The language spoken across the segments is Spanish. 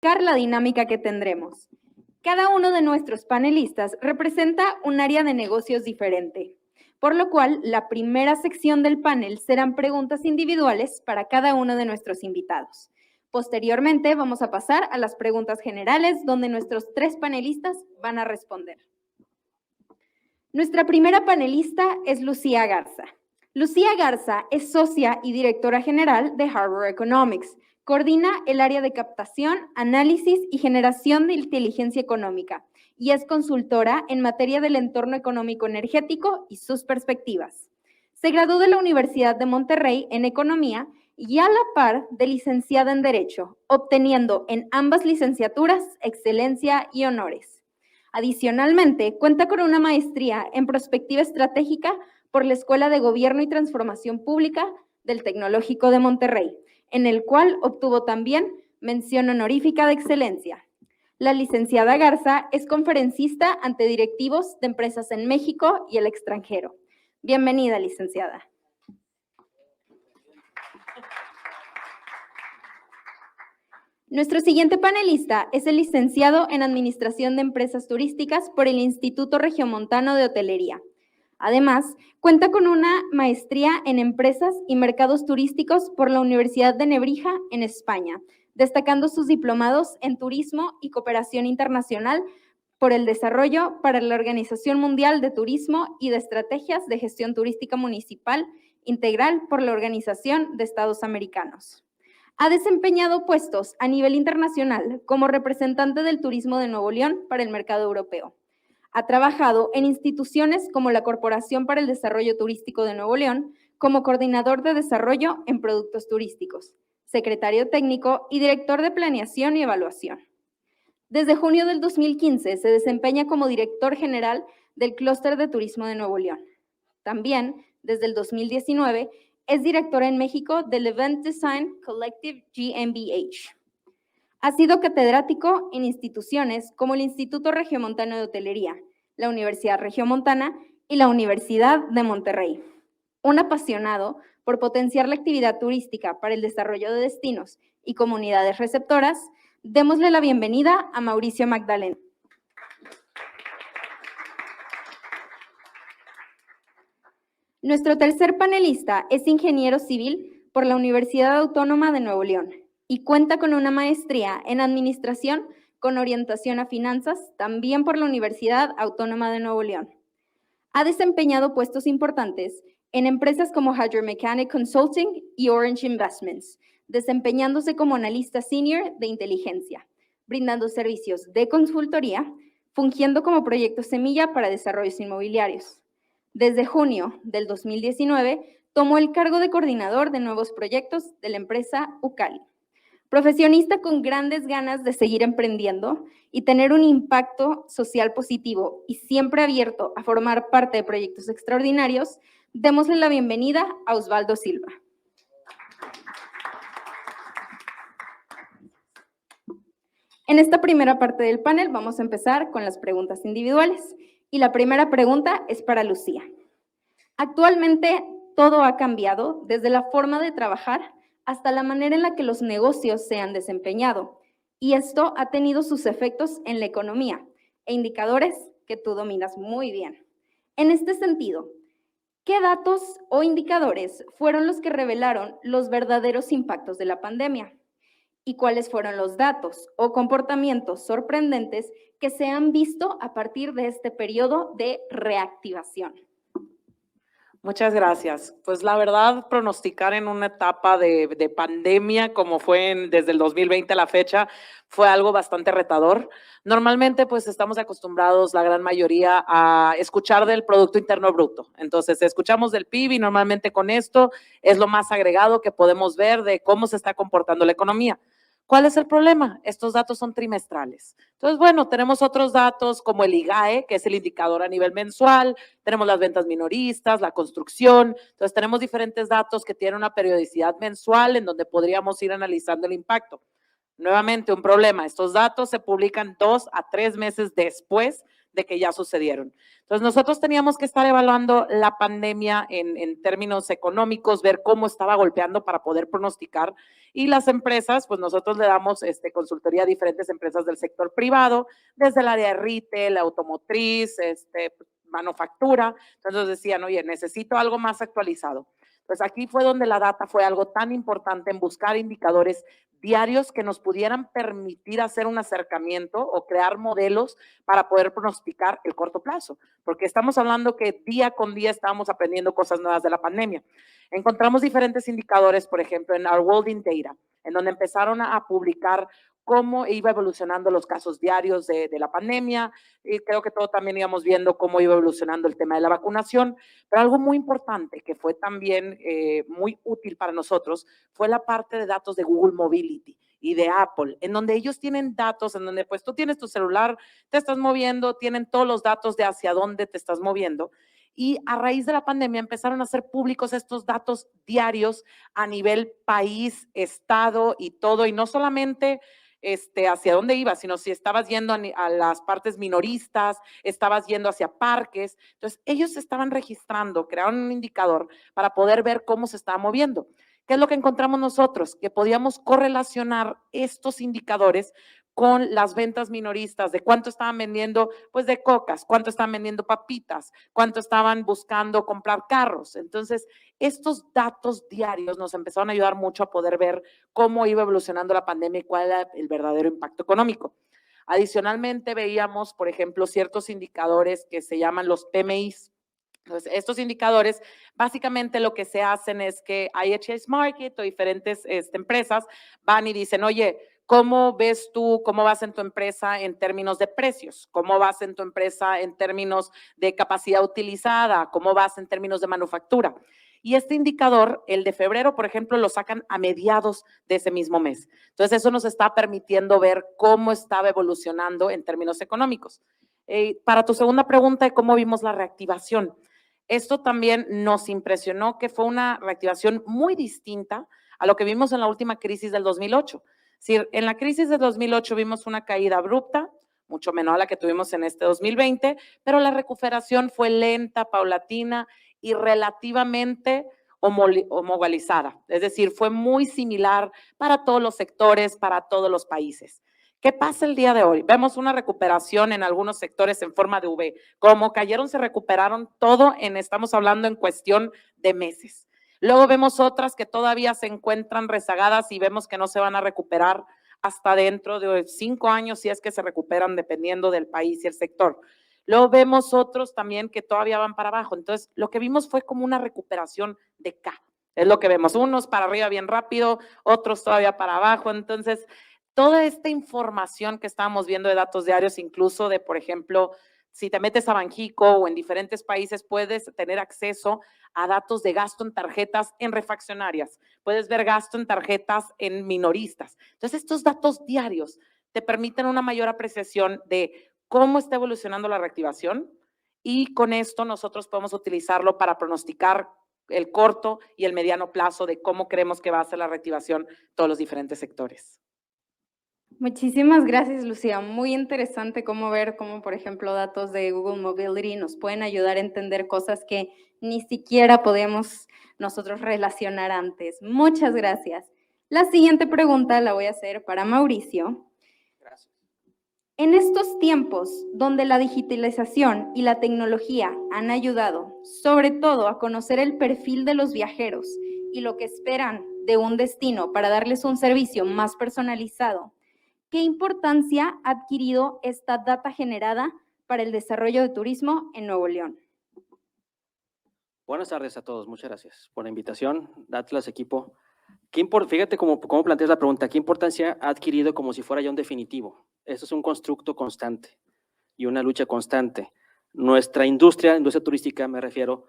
La dinámica que tendremos. Cada uno de nuestros panelistas representa un área de negocios diferente, por lo cual la primera sección del panel serán preguntas individuales para cada uno de nuestros invitados. Posteriormente vamos a pasar a las preguntas generales, donde nuestros 3 panelistas van a responder. Nuestra primera panelista es Lucía Garza. Lucía Garza es socia y directora general de Harvard Economics. Coordina el área de captación, análisis y generación de inteligencia económica y es consultora en materia del entorno económico energético y sus perspectivas. Se graduó de la Universidad de Monterrey en Economía y a la par de licenciada en Derecho, obteniendo en ambas licenciaturas excelencia y honores. Adicionalmente, cuenta con una maestría en Prospectiva Estratégica por la Escuela de Gobierno y Transformación Pública del Tecnológico de Monterrey, en el cual obtuvo también mención honorífica de excelencia. La licenciada Garza es conferencista ante directivos de empresas en México y el extranjero. Bienvenida, licenciada. Nuestro siguiente panelista es el licenciado en Administración de Empresas Turísticas por el Instituto Regiomontano de Hotelería. Además, cuenta con una maestría en Empresas y Mercados Turísticos por la Universidad de Nebrija, en España, destacando sus diplomados en Turismo y Cooperación Internacional por el Desarrollo para la Organización Mundial de Turismo y de Estrategias de Gestión Turística Municipal Integral por la Organización de Estados Americanos. Ha desempeñado puestos a nivel internacional como representante del turismo de Nuevo León para el mercado europeo. Ha trabajado en instituciones como la Corporación para el Desarrollo Turístico de Nuevo León como coordinador de desarrollo en productos turísticos, secretario técnico y director de planeación y evaluación. Desde junio del 2015 se desempeña como director general del Clúster de Turismo de Nuevo León. También, desde el 2019, es directora en México del Event Design Collective GmbH. Ha sido catedrático en instituciones como el Instituto Regiomontano de Hotelería, la Universidad Regiomontana y la Universidad de Monterrey. Un apasionado por potenciar la actividad turística para el desarrollo de destinos y comunidades receptoras, démosle la bienvenida a Mauricio Magdalena. Nuestro tercer panelista es ingeniero civil por la Universidad Autónoma de Nuevo León y cuenta con una maestría en administración con orientación a finanzas, también por la Universidad Autónoma de Nuevo León. Ha desempeñado puestos importantes en empresas como Hydro Mechanic Consulting y Orange Investments, desempeñándose como analista senior de inteligencia, brindando servicios de consultoría, fungiendo como proyecto semilla para desarrollos inmobiliarios. Desde junio del 2019, tomó el cargo de coordinador de nuevos proyectos de la empresa Ucali. Profesionista con grandes ganas de seguir emprendiendo y tener un impacto social positivo y siempre abierto a formar parte de proyectos extraordinarios, démosle la bienvenida a Osvaldo Silva. En esta primera parte del panel vamos a empezar con las preguntas individuales. Y la primera pregunta es para Lucía. Actualmente todo ha cambiado, desde la forma de trabajar hasta la manera en la que los negocios se han desempeñado. Y esto ha tenido sus efectos en la economía e indicadores que tú dominas muy bien. En este sentido, ¿qué datos o indicadores fueron los que revelaron los verdaderos impactos de la pandemia? ¿Y cuáles fueron los datos o comportamientos sorprendentes que se han visto a partir de este periodo de reactivación? Muchas gracias. Pues la verdad, pronosticar en una etapa de pandemia como fue desde el 2020 a la fecha fue algo bastante retador. Normalmente pues estamos acostumbrados la gran mayoría a escuchar del Producto Interno Bruto. Entonces escuchamos del PIB y normalmente con esto es lo más agregado que podemos ver de cómo se está comportando la economía. ¿Cuál es el problema? Estos datos son trimestrales. Entonces, bueno, tenemos otros datos como el IGAE, que es el indicador a nivel mensual, tenemos las ventas minoristas, la construcción, entonces tenemos diferentes datos que tienen una periodicidad mensual en donde podríamos ir analizando el impacto. Nuevamente, un problema, estos datos se publican 2 a 3 meses después de que ya sucedieron. Entonces, nosotros teníamos que estar evaluando la pandemia en términos económicos, ver cómo estaba golpeando para poder pronosticar. Y las empresas, pues nosotros le damos consultoría a diferentes empresas del sector privado, desde el área de retail, automotriz, manufactura. Entonces decían, oye, necesito algo más actualizado. Pues aquí fue donde la data fue algo tan importante en buscar indicadores diarios que nos pudieran permitir hacer un acercamiento o crear modelos para poder pronosticar el corto plazo, porque estamos hablando que día con día estábamos aprendiendo cosas nuevas de la pandemia. Encontramos diferentes indicadores, por ejemplo, en Our World in Data, en donde empezaron a publicar cómo iba evolucionando los casos diarios de la pandemia, y creo que todos también íbamos viendo cómo iba evolucionando el tema de la vacunación, pero algo muy importante que fue también muy útil para nosotros fue la parte de datos de Google Mobility y de Apple, en donde ellos tienen datos, en donde pues tú tienes tu celular, te estás moviendo, tienen todos los datos de hacia dónde te estás moviendo. Y a raíz de la pandemia empezaron a ser públicos estos datos diarios a nivel país, estado y todo, y no solamente hacia dónde ibas, sino si estabas yendo a las partes minoristas, estabas yendo hacia parques. Entonces, ellos estaban registrando, crearon un indicador para poder ver cómo se estaba moviendo. ¿Qué es lo que encontramos nosotros? Que podíamos correlacionar estos indicadores con las ventas minoristas, de cuánto estaban vendiendo, pues de cocas, cuánto estaban vendiendo papitas, cuánto estaban buscando comprar carros. Entonces, estos datos diarios nos empezaron a ayudar mucho a poder ver cómo iba evolucionando la pandemia y cuál era el verdadero impacto económico. Adicionalmente, veíamos, por ejemplo, ciertos indicadores que se llaman los PMIs. Entonces, estos indicadores, básicamente lo que se hacen es que IHS Markit o diferentes empresas van y dicen, oye, ¿cómo ves tú, cómo vas en tu empresa en términos de precios? ¿Cómo vas en tu empresa en términos de capacidad utilizada? ¿Cómo vas en términos de manufactura? Y este indicador, el de febrero, por ejemplo, lo sacan a mediados de ese mismo mes. Entonces, eso nos está permitiendo ver cómo estaba evolucionando en términos económicos. Para tu segunda pregunta de cómo vimos la reactivación, esto también nos impresionó que fue una reactivación muy distinta a lo que vimos en la última crisis del 2008. Es decir, en la crisis del 2008 vimos una caída abrupta, mucho menor a la que tuvimos en este 2020, pero la recuperación fue lenta, paulatina y relativamente homogenizada. Es decir, fue muy similar para todos los sectores, para todos los países. ¿Qué pasa el día de hoy? Vemos una recuperación en algunos sectores en forma de V. Como cayeron, se recuperaron todo estamos hablando en cuestión de meses. Luego vemos otras que todavía se encuentran rezagadas y vemos que no se van a recuperar hasta dentro de 5 años, si es que se recuperan dependiendo del país y el sector. Luego vemos otros también que todavía van para abajo. Entonces, lo que vimos fue como una recuperación de K. Es lo que vemos, unos para arriba bien rápido, otros todavía para abajo. Entonces, toda esta información que estábamos viendo de datos diarios, incluso de, por ejemplo, si te metes a Banxico o en diferentes países, puedes tener acceso a datos de gasto en tarjetas en refaccionarias. Puedes ver gasto en tarjetas en minoristas. Entonces, estos datos diarios te permiten una mayor apreciación de cómo está evolucionando la reactivación y con esto nosotros podemos utilizarlo para pronosticar el corto y el mediano plazo de cómo creemos que va a ser la reactivación en todos los diferentes sectores. Muchísimas gracias, Lucía. Muy interesante cómo ver cómo, por ejemplo, datos de Google Mobility nos pueden ayudar a entender cosas que ni siquiera podíamos nosotros relacionar antes. Muchas gracias. La siguiente pregunta la voy a hacer para Mauricio. Gracias. En estos tiempos donde la digitalización y la tecnología han ayudado, sobre todo a conocer el perfil de los viajeros y lo que esperan de un destino para darles un servicio más personalizado, ¿qué importancia ha adquirido esta data generada para el desarrollo de turismo en Nuevo León? Buenas tardes a todos, muchas gracias por la invitación. Atlas, equipo. Fíjate cómo planteas la pregunta, ¿qué importancia ha adquirido como si fuera ya un definitivo? Eso es un constructo constante y una lucha constante. Nuestra industria turística, me refiero,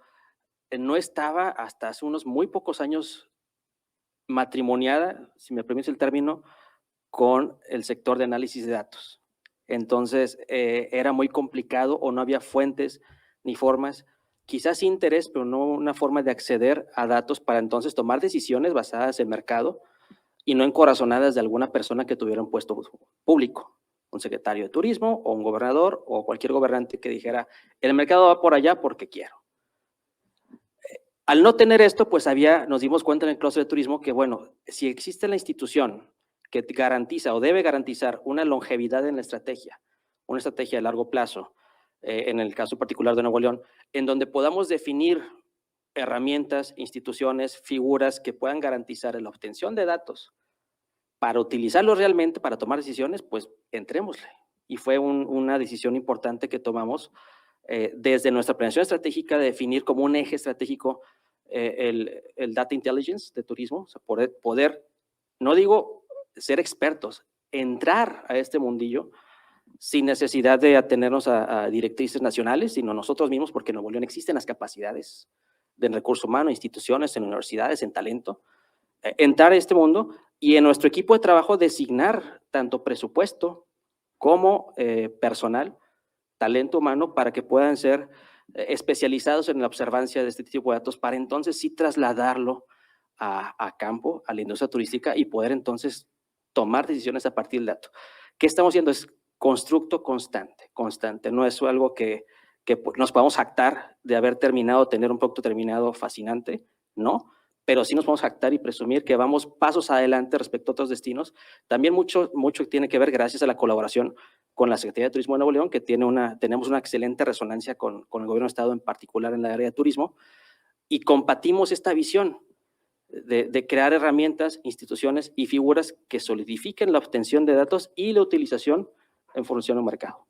no estaba hasta hace unos muy pocos años matrimoniada, si me permites el término, con el sector de análisis de datos. Entonces, era muy complicado o no había fuentes ni formas, quizás sí interés, pero no una forma de acceder a datos para entonces tomar decisiones basadas en mercado y no encorazonadas de alguna persona que tuviera un puesto público. un secretario de turismo o un gobernador o cualquier gobernante que dijera, el mercado va por allá porque quiero. Al no tener esto, pues nos dimos cuenta en el clúster de turismo que, bueno, si existe la institución que garantiza o debe garantizar una longevidad en la estrategia, una estrategia de largo plazo, en el caso particular de Nuevo León, en donde podamos definir herramientas, instituciones, figuras que puedan garantizar la obtención de datos para utilizarlos realmente, para tomar decisiones, pues entrémosle. Y fue una decisión importante que tomamos desde nuestra planeación estratégica de definir como un eje estratégico el data intelligence de turismo, o sea, poder, no digo ser expertos, entrar a este mundillo sin necesidad de atenernos a directrices nacionales, sino nosotros mismos, porque en Nuevo León existen las capacidades de recurso humano, instituciones, en universidades, en talento, entrar a este mundo y en nuestro equipo de trabajo designar tanto presupuesto como personal, talento humano, para que puedan ser especializados en la observancia de este tipo de datos, para entonces sí trasladarlo a campo, a la industria turística y poder entonces tomar decisiones a partir del dato. ¿Qué estamos haciendo? Es constructo constante, no es algo que nos podamos jactar de haber terminado, tener un producto terminado fascinante, no, pero sí nos podemos jactar y presumir que vamos pasos adelante respecto a otros destinos. También mucho tiene que ver gracias a la colaboración con la Secretaría de Turismo de Nuevo León, que tenemos una excelente resonancia con el Gobierno de Estado, en particular en la área de turismo, y compartimos esta visión de crear herramientas, instituciones y figuras que solidifiquen la obtención de datos y la utilización en función del mercado.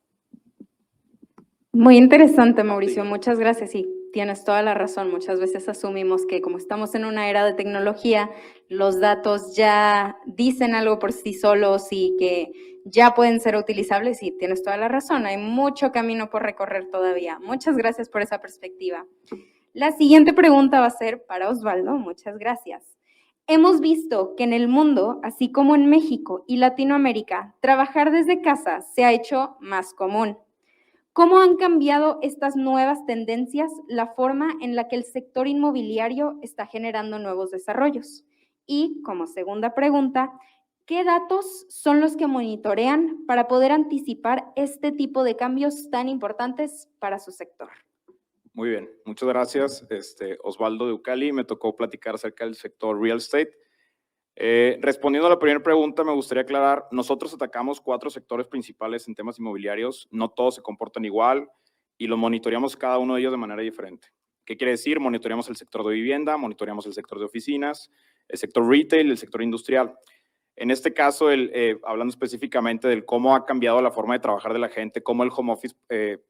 Muy interesante, Mauricio. Muchas gracias. Sí, tienes toda la razón. Muchas veces asumimos que como estamos en una era de tecnología, los datos ya dicen algo por sí solos y que ya pueden ser utilizables. Y tienes toda la razón. Hay mucho camino por recorrer todavía. Muchas gracias por esa perspectiva. La siguiente pregunta va a ser para Osvaldo. Muchas gracias. Hemos visto que en el mundo, así como en México y Latinoamérica, trabajar desde casa se ha hecho más común. ¿Cómo han cambiado estas nuevas tendencias la forma en la que el sector inmobiliario está generando nuevos desarrollos? Y como segunda pregunta, ¿qué datos son los que monitorean para poder anticipar este tipo de cambios tan importantes para su sector? Muy bien, muchas gracias. Osvaldo de Ucali, me tocó platicar acerca del sector real estate. Respondiendo a la primera pregunta, me gustaría aclarar, nosotros atacamos 4 sectores principales en temas inmobiliarios, no todos se comportan igual y los monitoreamos cada uno de ellos de manera diferente. ¿Qué quiere decir? Monitoreamos el sector de vivienda, monitoreamos el sector de oficinas, el sector retail, el sector industrial. En este caso, hablando específicamente del cómo ha cambiado la forma de trabajar de la gente, cómo el home office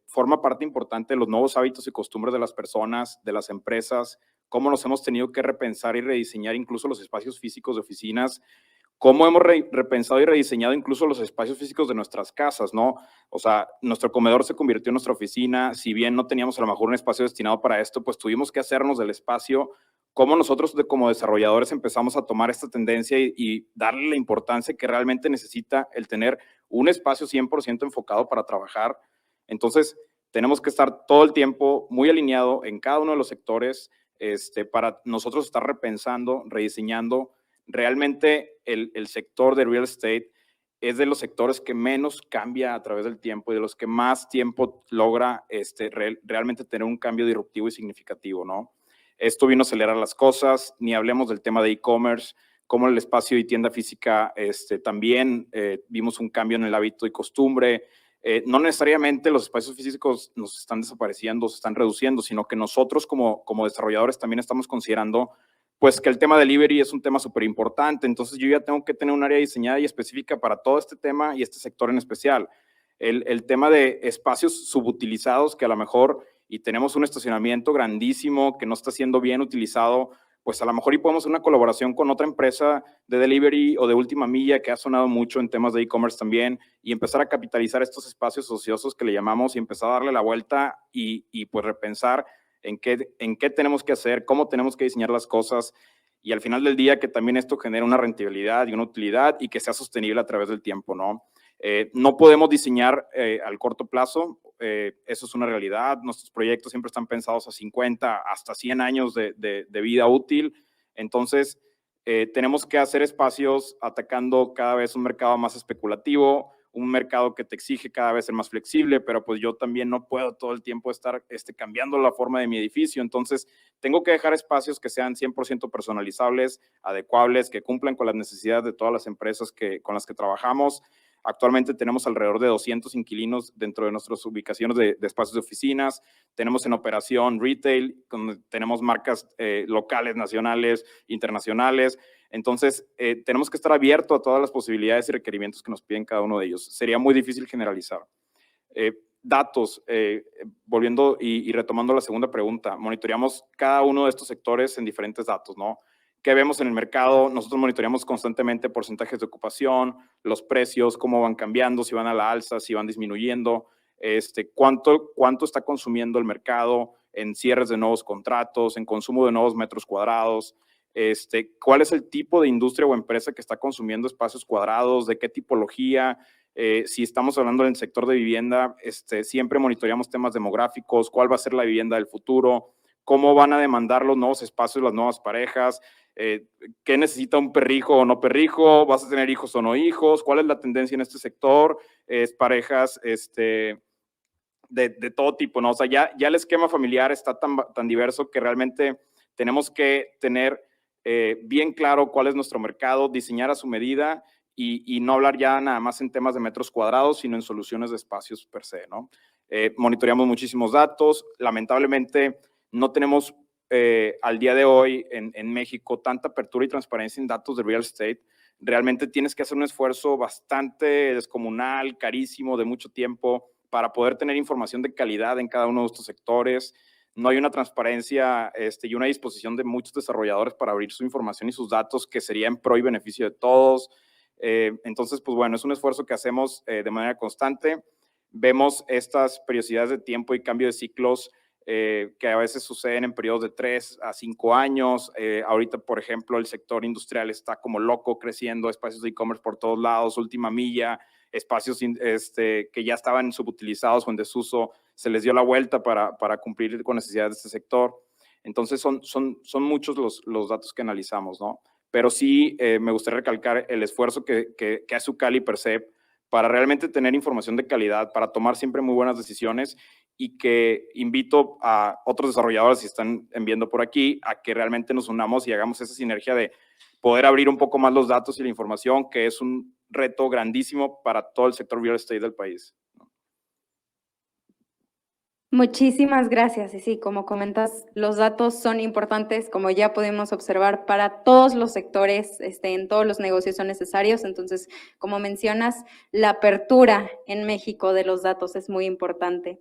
forma parte importante de los nuevos hábitos y costumbres de las personas, de las empresas, cómo nos hemos tenido que repensar y rediseñar incluso los espacios físicos de oficinas, cómo hemos repensado y rediseñado incluso los espacios físicos de nuestras casas, ¿no? O sea, nuestro comedor se convirtió en nuestra oficina, si bien no teníamos a lo mejor un espacio destinado para esto, pues tuvimos que hacernos del espacio. Cómo nosotros como desarrolladores empezamos a tomar esta tendencia y darle la importancia que realmente necesita el tener un espacio 100% enfocado para trabajar. Entonces, tenemos que estar todo el tiempo muy alineado en cada uno de los sectores para nosotros estar repensando, rediseñando. Realmente el sector de real estate es de los sectores que menos cambia a través del tiempo y de los que más tiempo logra realmente tener un cambio disruptivo y significativo, ¿no? Esto vino a acelerar las cosas, ni hablemos del tema de e-commerce, como el espacio y tienda física también vimos un cambio en el hábito y costumbre. No necesariamente los espacios físicos nos están desapareciendo, se están reduciendo, sino que nosotros como desarrolladores también estamos considerando pues que el tema delivery es un tema súper importante. Entonces yo ya tengo que tener un área diseñada y específica para todo este tema y este sector en especial. El tema de espacios subutilizados que a lo mejor y tenemos un estacionamiento grandísimo que no está siendo bien utilizado, pues a lo mejor y podemos hacer una colaboración con otra empresa de delivery o de última milla que ha sonado mucho en temas de e-commerce también y empezar a capitalizar estos espacios ociosos que le llamamos y empezar a darle la vuelta y pues repensar en qué tenemos que hacer, cómo tenemos que diseñar las cosas y al final del día que también esto genere una rentabilidad y una utilidad y que sea sostenible a través del tiempo, ¿no? No podemos diseñar al corto plazo, eso es una realidad. Nuestros proyectos siempre están pensados a 50 hasta 100 años de vida útil. Entonces, tenemos que hacer espacios atacando cada vez un mercado más especulativo, un mercado que te exige cada vez ser más flexible, pero pues yo también no puedo todo el tiempo estar cambiando la forma de mi edificio. Entonces, tengo que dejar espacios que sean 100% personalizables, adecuables, que cumplan con las necesidades de todas las empresas con las que trabajamos. Actualmente tenemos alrededor de 200 inquilinos dentro de nuestras ubicaciones de espacios de oficinas. Tenemos en operación retail, donde tenemos marcas locales, nacionales, internacionales. Entonces, tenemos que estar abiertos a todas las posibilidades y requerimientos que nos piden cada uno de ellos. Sería muy difícil generalizar. Datos, volviendo y retomando la segunda pregunta, monitoreamos cada uno de estos sectores en diferentes datos, ¿no? ¿Qué vemos en el mercado? Nosotros monitoreamos constantemente porcentajes de ocupación, los precios, cómo van cambiando, si van a la alza, si van disminuyendo, cuánto está consumiendo el mercado en cierres de nuevos contratos, en consumo de nuevos metros cuadrados, cuál es el tipo de industria o empresa que está consumiendo espacios cuadrados, de qué tipología. Si estamos hablando del sector de vivienda, siempre monitoreamos temas demográficos, cuál va a ser la vivienda del futuro, cómo van a demandar los nuevos espacios, las nuevas parejas, qué necesita un perrijo o no perrijo, vas a tener hijos o no hijos, cuál es la tendencia en este sector, parejas de todo tipo, ¿no? O sea, ya el esquema familiar está tan diverso que realmente tenemos que tener bien claro cuál es nuestro mercado, diseñar a su medida y no hablar ya nada más en temas de metros cuadrados, sino en soluciones de espacios per se, ¿no? Monitoreamos muchísimos datos. Lamentablemente, no tenemos al día de hoy en México tanta apertura y transparencia en datos de real estate. Realmente tienes que hacer un esfuerzo bastante descomunal, carísimo, de mucho tiempo, para poder tener información de calidad en cada uno de estos sectores. No hay una transparencia y una disposición de muchos desarrolladores para abrir su información y sus datos, que sería en pro y beneficio de todos. Entonces, pues bueno, es un esfuerzo que hacemos de manera constante. Vemos estas periodicidades de tiempo y cambio de ciclos que a veces suceden en periodos de 3 a 5 años. Ahorita, por ejemplo, el sector industrial está como loco creciendo, espacios de e-commerce por todos lados, última milla, espacios que ya estaban subutilizados o en desuso, se les dio la vuelta para cumplir con necesidades de este sector. Entonces, son muchos los datos que analizamos, ¿no? Pero sí me gustaría recalcar el esfuerzo que hace Ucali y Percep para realmente tener información de calidad, para tomar siempre muy buenas decisiones, y que invito a otros desarrolladores, si están viendo por aquí, a que realmente nos unamos y hagamos esa sinergia de poder abrir un poco más los datos y la información, que es un reto grandísimo para todo el sector real estate del país. Muchísimas gracias. Y sí, como comentas, los datos son importantes, como ya pudimos observar, para todos los sectores, en todos los negocios son necesarios. Entonces, como mencionas, la apertura en México de los datos es muy importante.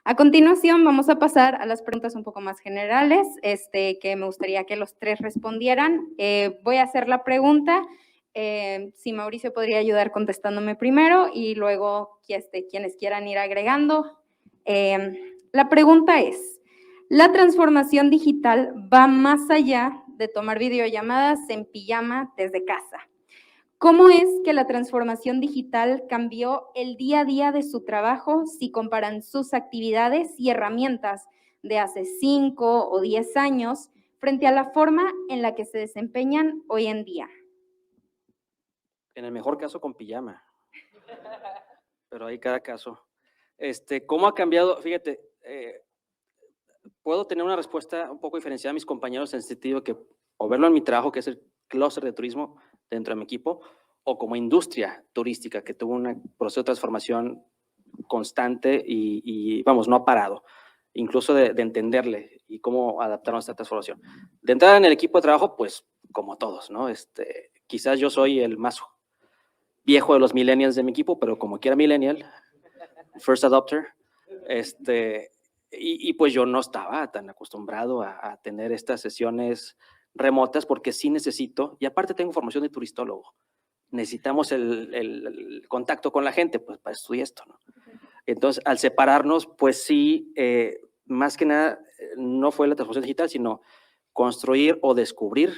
A continuación, vamos a pasar a las preguntas un poco más generales, que me gustaría que los tres respondieran. Voy a hacer la pregunta. Si Mauricio podría ayudar contestándome primero y luego quienes quieran ir agregando. La pregunta es, ¿la transformación digital va más allá de tomar videollamadas en pijama desde casa? ¿Cómo es que la transformación digital cambió el día a día de su trabajo si comparan sus actividades y herramientas de hace 5 o 10 años frente a la forma en la que se desempeñan hoy en día? En el mejor caso con pijama, pero hay cada caso. ¿Cómo ha cambiado? Fíjate, puedo tener una respuesta un poco diferenciada a mis compañeros en el sentido que, o verlo en mi trabajo, que es el clúster de turismo dentro de mi equipo, o como industria turística, que tuvo un proceso de transformación constante y vamos, no ha parado, incluso de entenderle y cómo adaptarnos a esta transformación. De entrada en el equipo de trabajo, pues como todos, ¿no? Quizás yo soy el más viejo de los millennials de mi equipo, pero como quiera millennial, first adopter, y pues yo no estaba tan acostumbrado a tener estas sesiones remotas, porque sí necesito, y aparte tengo formación de turistólogo, necesitamos el contacto con la gente, pues para estudiar esto, ¿no? Entonces, al separarnos, pues sí, más que nada, no fue la transformación digital, sino construir o descubrir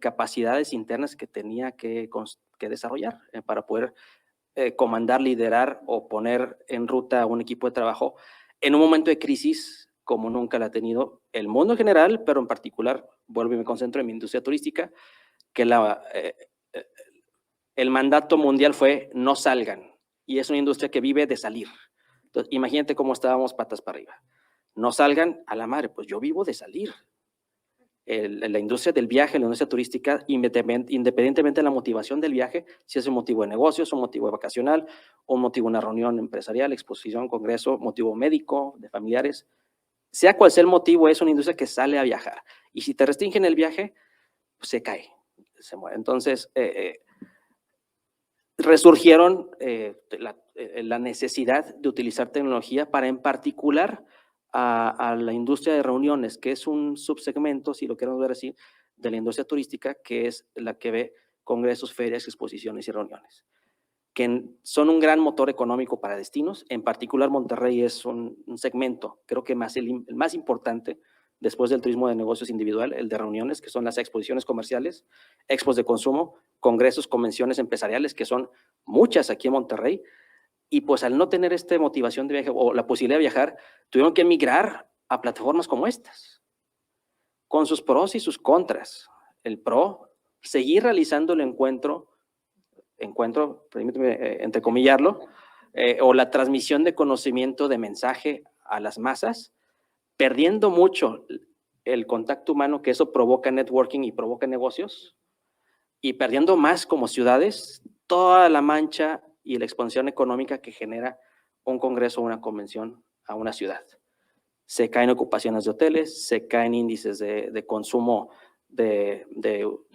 capacidades internas que tenía que desarrollar para poder comandar, liderar o poner en ruta a un equipo de trabajo en un momento de crisis como nunca la ha tenido el mundo en general, pero en particular, vuelvo y me concentro en mi industria turística, que el mandato mundial fue no salgan, y es una industria que vive de salir. Entonces, imagínate cómo estábamos patas para arriba. No salgan a la madre, pues yo vivo de salir. La industria del viaje, la industria turística, independientemente de la motivación del viaje, si es un motivo de negocios, un motivo vacacional, un motivo de una reunión empresarial, exposición, congreso, motivo médico, de familiares, sea cual sea el motivo, es una industria que sale a viajar. Y si te restringen el viaje, pues se cae, se muere. Entonces, resurgieron la necesidad de utilizar tecnología para, en particular, a la industria de reuniones, que es un subsegmento, si lo queremos ver así, de la industria turística, que es la que ve congresos, ferias, exposiciones y reuniones, que son un gran motor económico para destinos. En particular, Monterrey es un segmento, creo que el más importante, después del turismo de negocios individual, el de reuniones, que son las exposiciones comerciales, expos de consumo, congresos, convenciones empresariales, que son muchas aquí en Monterrey. Y pues al no tener esta motivación de viaje o la posibilidad de viajar, tuvieron que migrar a plataformas como estas, con sus pros y sus contras. El pro, seguir realizando el encuentro, permíteme entrecomillarlo, o la transmisión de conocimiento, de mensaje a las masas, perdiendo mucho el contacto humano, que eso provoca networking y provoca negocios, y perdiendo más como ciudades toda la mancha y la expansión económica que genera un congreso o una convención a una ciudad. Se caen ocupaciones de hoteles, se caen índices de consumo de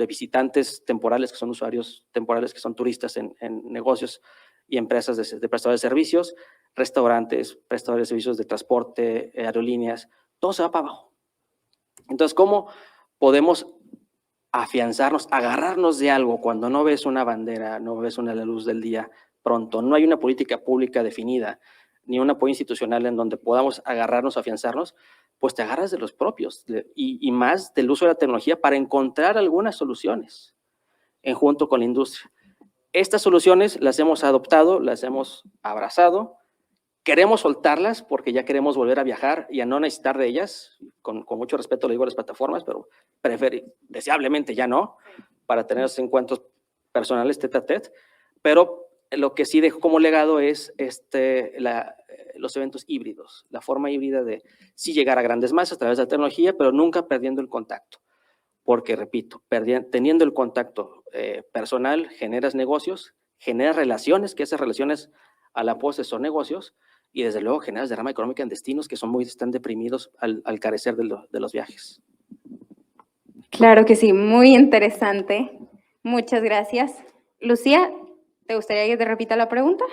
visitantes temporales, que son usuarios temporales, que son turistas en negocios y empresas de prestadores de servicios, restaurantes, prestadores de servicios de transporte, aerolíneas, todo se va para abajo. Entonces, ¿cómo podemos afianzarnos, agarrarnos de algo cuando no ves una bandera, no ves una luz del día pronto, no hay una política pública definida, ni un apoyo institucional en donde podamos agarrarnos, afianzarnos? Pues te agarras de los propios y más del uso de la tecnología para encontrar algunas soluciones junto con la industria. Estas soluciones las hemos adoptado, las hemos abrazado, queremos soltarlas porque ya queremos volver a viajar y a no necesitar de ellas. Con mucho respeto le digo a las plataformas, pero deseablemente ya no, para tener esos encuentros personales tete a tete. Pero lo que sí dejo como legado es los eventos híbridos, la forma híbrida de sí llegar a grandes masas a través de la tecnología, pero nunca perdiendo el contacto. Porque, repito, teniendo el contacto personal, generas negocios, generas relaciones, que esas relaciones a la postre son negocios, y desde luego generas derrama económica en destinos que están deprimidos al carecer de los viajes. Claro que sí, muy interesante. Muchas gracias. Lucía, ¿te gustaría que te repita la pregunta?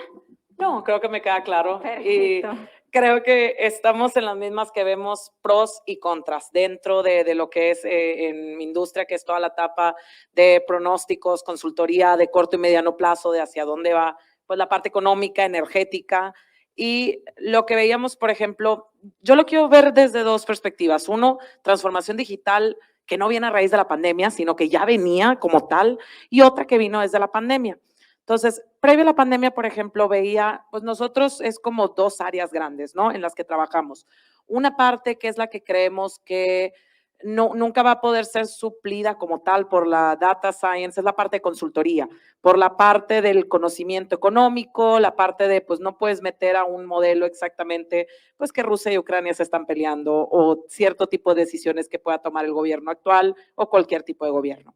No, creo que me queda claro. Perfecto. Y creo que estamos en las mismas, que vemos pros y contras dentro de lo que es en mi industria, que es toda la etapa de pronósticos, consultoría de corto y mediano plazo, de hacia dónde va pues la parte económica, energética. Y lo que veíamos, por ejemplo, yo lo quiero ver desde dos perspectivas. Uno, transformación digital que no viene a raíz de la pandemia, sino que ya venía como tal, y otra que vino desde la pandemia. Entonces, previo a la pandemia, por ejemplo, veía, pues nosotros es como dos áreas grandes, ¿no? En las que trabajamos. Una parte que es la que creemos que nunca va a poder ser suplida como tal por la data science, es la parte de consultoría, por la parte del conocimiento económico, la parte de, pues no puedes meter a un modelo exactamente, pues que Rusia y Ucrania se están peleando, o cierto tipo de decisiones que pueda tomar el gobierno actual o cualquier tipo de gobierno.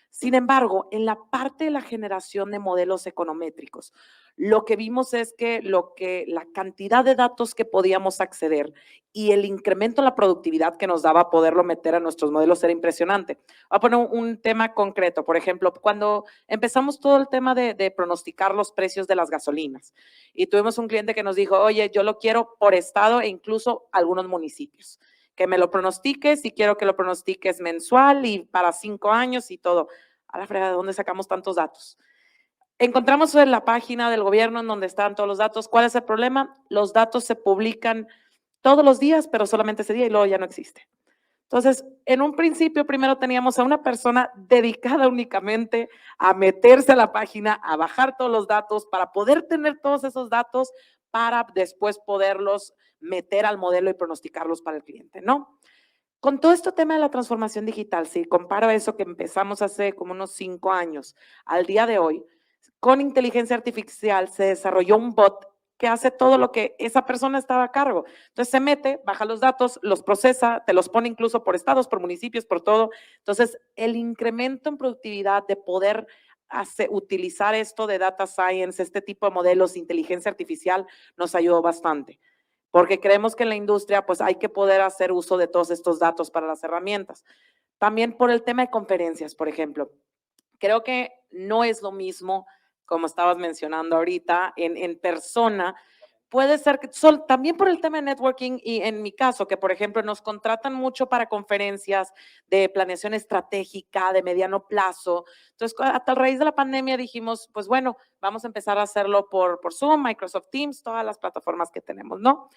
Sin embargo, en la parte de la generación de modelos econométricos, lo que vimos es que la cantidad de datos que podíamos acceder y el incremento en la productividad que nos daba poderlo meter a nuestros modelos era impresionante. Voy a poner un tema concreto. Por ejemplo, cuando empezamos todo el tema de pronosticar los precios de las gasolinas, y tuvimos un cliente que nos dijo, oye, yo lo quiero por estado e incluso algunos municipios, que me lo pronostiques, y quiero que lo pronostiques mensual y para 5 años y todo. A la fregada, ¿de dónde sacamos tantos datos? Encontramos en la página del gobierno en donde están todos los datos. ¿Cuál es el problema? Los datos se publican todos los días, pero solamente ese día, y luego ya no existe. Entonces, en un principio, primero teníamos a una persona dedicada únicamente a meterse a la página, a bajar todos los datos para poder tener todos esos datos para después poderlos meter al modelo y pronosticarlos para el cliente, ¿no? Con todo este tema de la transformación digital, si comparo eso que empezamos hace como unos 5 años al día de hoy, con inteligencia artificial se desarrolló un bot que hace todo lo que esa persona estaba a cargo. Entonces se mete, baja los datos, los procesa, te los pone incluso por estados, por municipios, por todo. Entonces el incremento en productividad de poder utilizar esto de data science, este tipo de modelos, inteligencia artificial, nos ayudó bastante. Porque creemos que en la industria pues hay que poder hacer uso de todos estos datos para las herramientas. También por el tema de conferencias, por ejemplo. Creo que no es lo mismo, como estabas mencionando ahorita, en persona. Puede ser que también por el tema de networking y en mi caso, que por ejemplo nos contratan mucho para conferencias de planeación estratégica de mediano plazo. Entonces, hasta a raíz de la pandemia dijimos, pues bueno, vamos a empezar a hacerlo por Zoom, Microsoft Teams, todas las plataformas que tenemos, ¿no?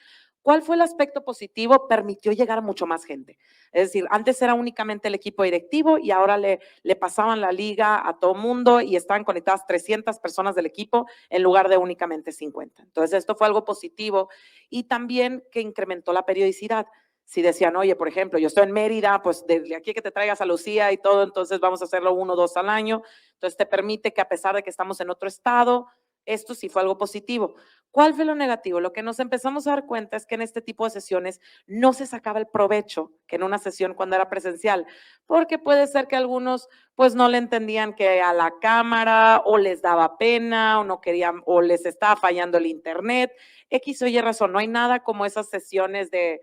¿Cuál fue el aspecto positivo? Permitió llegar a mucho más gente. Es decir, antes era únicamente el equipo directivo y ahora le pasaban la liga a todo mundo y estaban conectadas 300 personas del equipo en lugar de únicamente 50. Entonces, esto fue algo positivo y también que incrementó la periodicidad. Si decían, oye, por ejemplo, yo estoy en Mérida, pues desde aquí que te traigas a Lucía y todo, entonces vamos a hacerlo 1 o 2 al año. Entonces, te permite que a pesar de que estamos en otro estado, esto sí fue algo positivo. ¿Cuál fue lo negativo? Lo que nos empezamos a dar cuenta es que en este tipo de sesiones no se sacaba el provecho que en una sesión cuando era presencial, porque puede ser que algunos pues no le entendían que a la cámara o les daba pena o no querían o les estaba fallando el internet, X o Y razón, no hay nada como esas sesiones de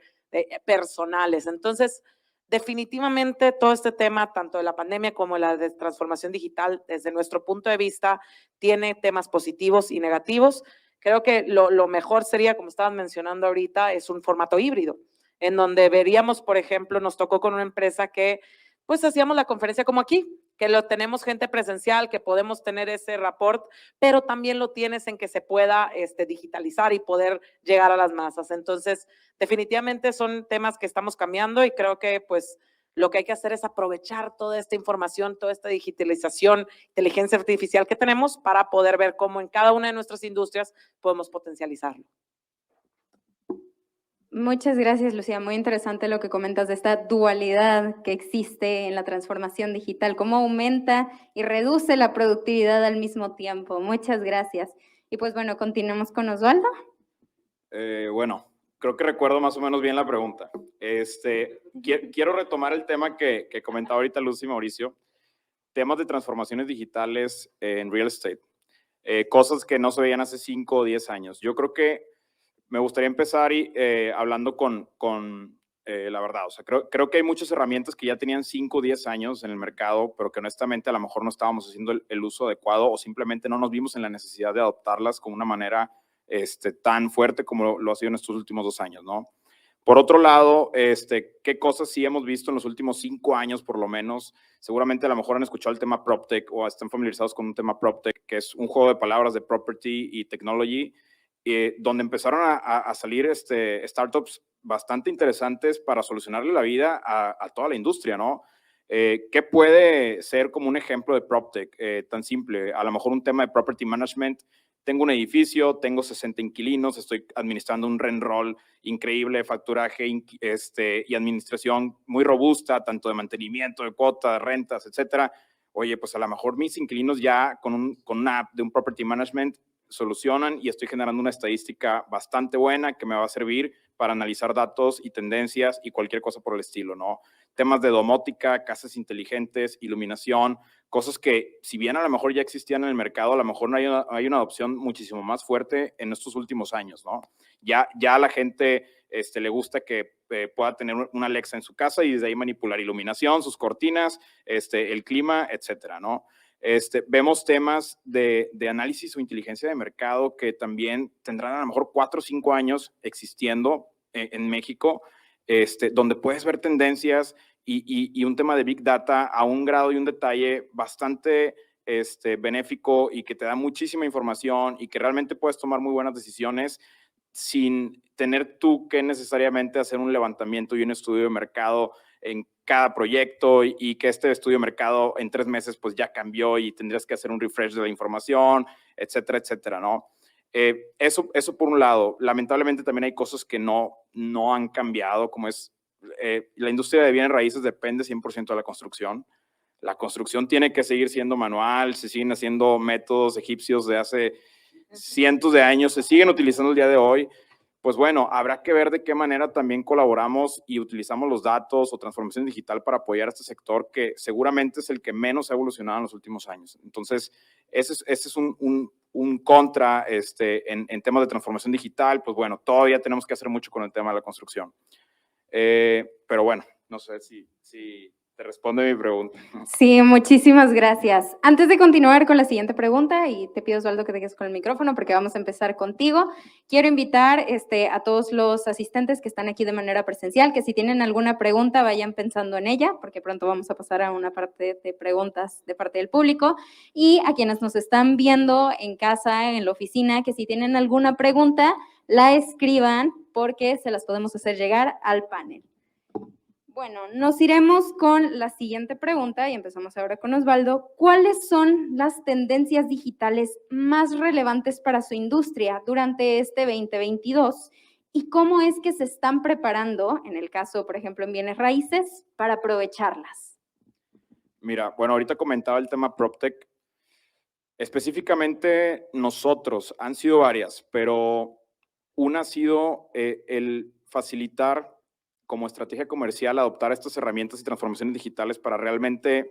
personales. Entonces, definitivamente todo este tema, tanto de la pandemia como la de transformación digital, desde nuestro punto de vista, tiene temas positivos y negativos. Creo que lo mejor sería, como estaban mencionando ahorita, es un formato híbrido, en donde veríamos, por ejemplo, nos tocó con una empresa que pues hacíamos la conferencia como aquí, que lo tenemos gente presencial, que podemos tener ese rapport, pero también lo tienes en que se pueda digitalizar y poder llegar a las masas. Entonces, definitivamente son temas que estamos cambiando y creo que pues lo que hay que hacer es aprovechar toda esta información, toda esta digitalización, inteligencia artificial que tenemos para poder ver cómo en cada una de nuestras industrias podemos potencializarlo. Muchas gracias, Lucía. Muy interesante lo que comentas de esta dualidad que existe en la transformación digital, cómo aumenta y reduce la productividad al mismo tiempo. Muchas gracias. Y pues bueno, continuemos con Osvaldo. Bueno, creo que recuerdo más o menos bien la pregunta. Quiero retomar el tema que comentaba ahorita Lucy y Mauricio, temas de transformaciones digitales en real estate, cosas que no se veían hace 5 o 10 años. Yo creo que me gustaría empezar hablando con la verdad. O sea, creo que hay muchas herramientas que ya tenían 5 o 10 años en el mercado, pero que honestamente a lo mejor no estábamos haciendo el uso adecuado o simplemente no nos vimos en la necesidad de adoptarlas con una manera tan fuerte como lo ha sido en estos últimos 2 años, ¿no? Por otro lado, ¿qué cosas sí hemos visto en los últimos 5 años por lo menos? Seguramente a lo mejor han escuchado el tema PropTech o están familiarizados con un tema PropTech, que es un juego de palabras de property y technology, donde empezaron a salir startups bastante interesantes para solucionarle la vida a toda la industria, ¿no? ¿Qué puede ser como un ejemplo de PropTech tan simple? A lo mejor un tema de property management. Tengo un edificio, tengo 60 inquilinos, estoy administrando un rent roll increíble, facturaje y administración muy robusta, tanto de mantenimiento, de cuota, de rentas, etcétera. Oye, pues a lo mejor mis inquilinos ya con una app de un property management solucionan y estoy generando una estadística bastante buena que me va a servir para analizar datos y tendencias y cualquier cosa por el estilo, ¿no? Temas de domótica, casas inteligentes, iluminación, cosas que si bien a lo mejor ya existían en el mercado, a lo mejor no hay una adopción muchísimo más fuerte en estos últimos años, ¿no? Ya a la gente le gusta que pueda tener una Alexa en su casa y desde ahí manipular iluminación, sus cortinas, el clima, etcétera, ¿no? Vemos temas de análisis o inteligencia de mercado que también tendrán a lo mejor 4 o 5 años existiendo en México, donde puedes ver tendencias y un tema de Big Data a un grado y un detalle bastante benéfico y que te da muchísima información y que realmente puedes tomar muy buenas decisiones sin tener tú que necesariamente hacer un levantamiento y un estudio de mercado en cada proyecto y que este estudio de mercado en 3 meses pues ya cambió y tendrías que hacer un refresh de la información, etcétera, etcétera, ¿no? Eso por un lado. Lamentablemente también hay cosas que no han cambiado, como es la industria de bienes raíces depende 100% de la construcción. La construcción tiene que seguir siendo manual, se siguen haciendo métodos egipcios de hace cientos de años, se siguen utilizando el día de hoy. Pues bueno, habrá que ver de qué manera también colaboramos y utilizamos los datos o transformación digital para apoyar a este sector que seguramente es el que menos ha evolucionado en los últimos años. Entonces, ese es un contra en temas de transformación digital. Pues bueno, todavía tenemos que hacer mucho con el tema de la construcción. Pero bueno, no sé si te responde mi pregunta. Sí, muchísimas gracias. Antes de continuar con la siguiente pregunta, y te pido, Osvaldo, que te quedes con el micrófono porque vamos a empezar contigo, quiero invitar a todos los asistentes que están aquí de manera presencial, que si tienen alguna pregunta vayan pensando en ella, porque pronto vamos a pasar a una parte de preguntas de parte del público, y a quienes nos están viendo en casa, en la oficina, que si tienen alguna pregunta, la escriban porque se las podemos hacer llegar al panel. Bueno, nos iremos con la siguiente pregunta y empezamos ahora con Osvaldo. ¿Cuáles son las tendencias digitales más relevantes para su industria durante este 2022? ¿Y cómo es que se están preparando, en el caso, por ejemplo, en bienes raíces, para aprovecharlas? Mira, bueno, ahorita comentaba el tema PropTech. Específicamente nosotros, han sido varias, pero una ha sido el facilitar como estrategia comercial adoptar estas herramientas y transformaciones digitales para realmente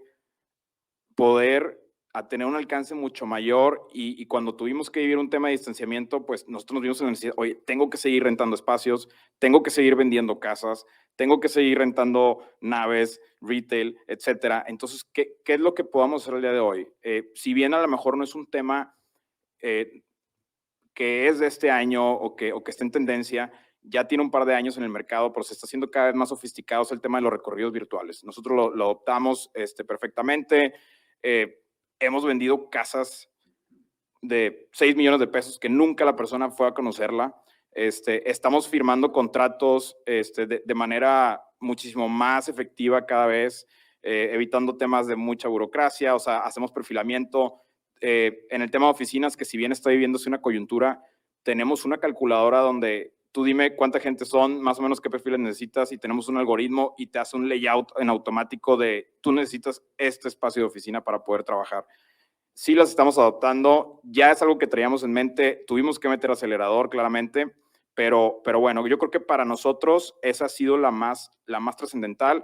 poder tener un alcance mucho mayor y cuando tuvimos que vivir un tema de distanciamiento, pues nosotros nos vimos en la necesidad, oye, tengo que seguir rentando espacios, tengo que seguir vendiendo casas, tengo que seguir rentando naves, retail, etcétera. Entonces, ¿qué es lo que podamos hacer el día de hoy? Si bien a lo mejor no es un tema que es de este año o que está en tendencia, ya tiene un par de años en el mercado, pero se está haciendo cada vez más sofisticado el tema de los recorridos virtuales. Nosotros lo adoptamos perfectamente. Hemos vendido casas de 6 millones de pesos que nunca la persona fue a conocerla. Estamos firmando contratos de manera muchísimo más efectiva cada vez, evitando temas de mucha burocracia, o sea, hacemos perfilamiento. En el tema de oficinas, que si bien está viviéndose una coyuntura, tenemos una calculadora donde tú dime cuánta gente son, más o menos qué perfiles necesitas y tenemos un algoritmo y te hace un layout en automático de tú necesitas este espacio de oficina para poder trabajar. Sí las estamos adoptando, ya es algo que traíamos en mente, tuvimos que meter acelerador claramente, pero bueno, yo creo que para nosotros esa ha sido la más trascendental.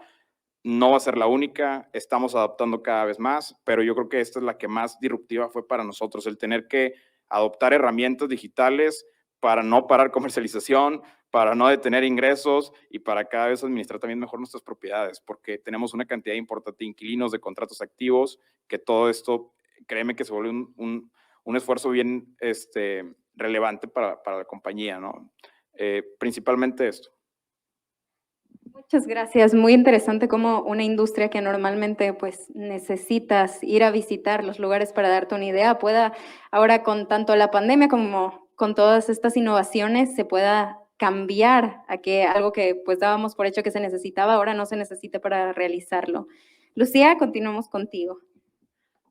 No va a ser la única, estamos adaptando cada vez más, pero yo creo que esta es la que más disruptiva fue para nosotros, el tener que adoptar herramientas digitales para no parar comercialización, para no detener ingresos y para cada vez administrar también mejor nuestras propiedades, porque tenemos una cantidad importante de inquilinos, de contratos activos, que todo esto, créeme que se vuelve un esfuerzo bien relevante para la compañía, ¿no? Principalmente esto. Muchas gracias. Muy interesante cómo una industria que normalmente pues necesitas ir a visitar los lugares para darte una idea pueda ahora con tanto la pandemia como con todas estas innovaciones se pueda cambiar a que algo que pues dábamos por hecho que se necesitaba ahora no se necesite para realizarlo. Lucía, continuamos contigo.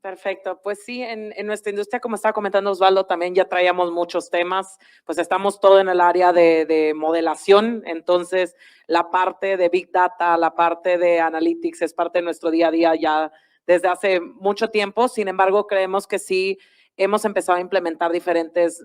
Perfecto, pues sí, en nuestra industria, como estaba comentando Osvaldo, también ya traíamos muchos temas, pues estamos todo en el área de modelación, entonces la parte de Big Data, la parte de Analytics es parte de nuestro día a día ya desde hace mucho tiempo, sin embargo creemos que sí hemos empezado a implementar diferentes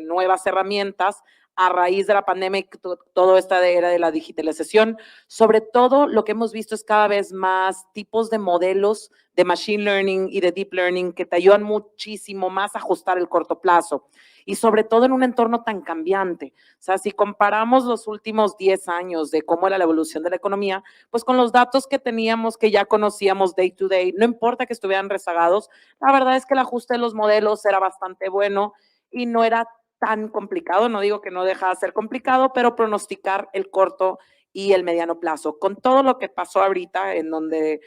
nuevas herramientas a raíz de la pandemia y toda esta era de la digitalización. Sobre todo lo que hemos visto es cada vez más tipos de modelos de machine learning y de deep learning que te ayudan muchísimo más a ajustar el corto plazo y sobre todo en un entorno tan cambiante. O sea, si comparamos los últimos 10 años de cómo era la evolución de la economía, pues con los datos que teníamos, que ya conocíamos day to day, no importa que estuvieran rezagados, la verdad es que el ajuste de los modelos era bastante bueno y no era tan complicado, no digo que no deja de ser complicado, pero pronosticar el corto y el mediano plazo. Con todo lo que pasó ahorita, en donde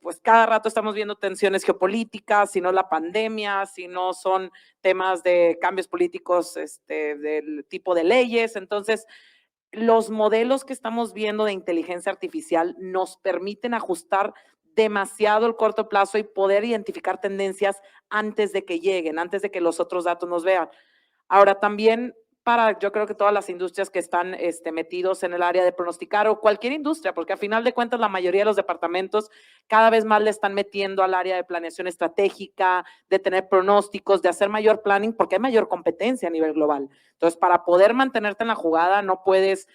pues cada rato estamos viendo tensiones geopolíticas, si no la pandemia, si no son temas de cambios políticos del tipo de leyes, entonces los modelos que estamos viendo de inteligencia artificial nos permiten ajustar demasiado el corto plazo y poder identificar tendencias antes de que lleguen, antes de que los otros datos nos vean. Ahora también para, yo creo que todas las industrias que están metidos en el área de pronosticar o cualquier industria, porque a final de cuentas la mayoría de los departamentos cada vez más le están metiendo al área de planeación estratégica, de tener pronósticos, de hacer mayor planning, porque hay mayor competencia a nivel global. Entonces, para poder mantenerte en la jugada, no puedes,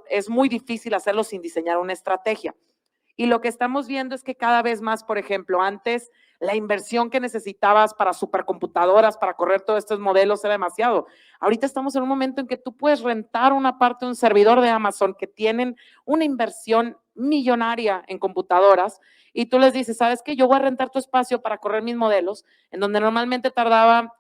es muy difícil hacerlo sin diseñar una estrategia. Y lo que estamos viendo es que cada vez más, por ejemplo, antes la inversión que necesitabas para supercomputadoras, para correr todos estos modelos era demasiado. Ahorita estamos en un momento en que tú puedes rentar una parte de un servidor de Amazon que tienen una inversión millonaria en computadoras y tú les dices, ¿sabes qué? Yo voy a rentar tu espacio para correr mis modelos, en donde normalmente tardaba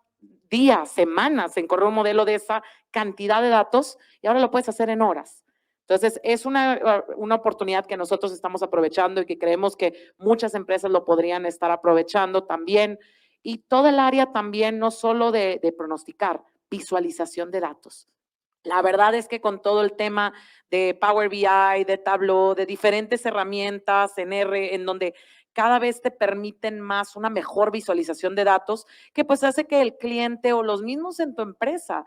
días, semanas en correr un modelo de esa cantidad de datos y ahora lo puedes hacer en horas. Entonces, es una oportunidad que nosotros estamos aprovechando y que creemos que muchas empresas lo podrían estar aprovechando también. Y todo el área también, no solo de pronosticar, visualización de datos. La verdad es que con todo el tema de Power BI, de Tableau, de diferentes herramientas en R, en donde cada vez te permiten más una mejor visualización de datos, que pues hace que el cliente o los mismos en tu empresa,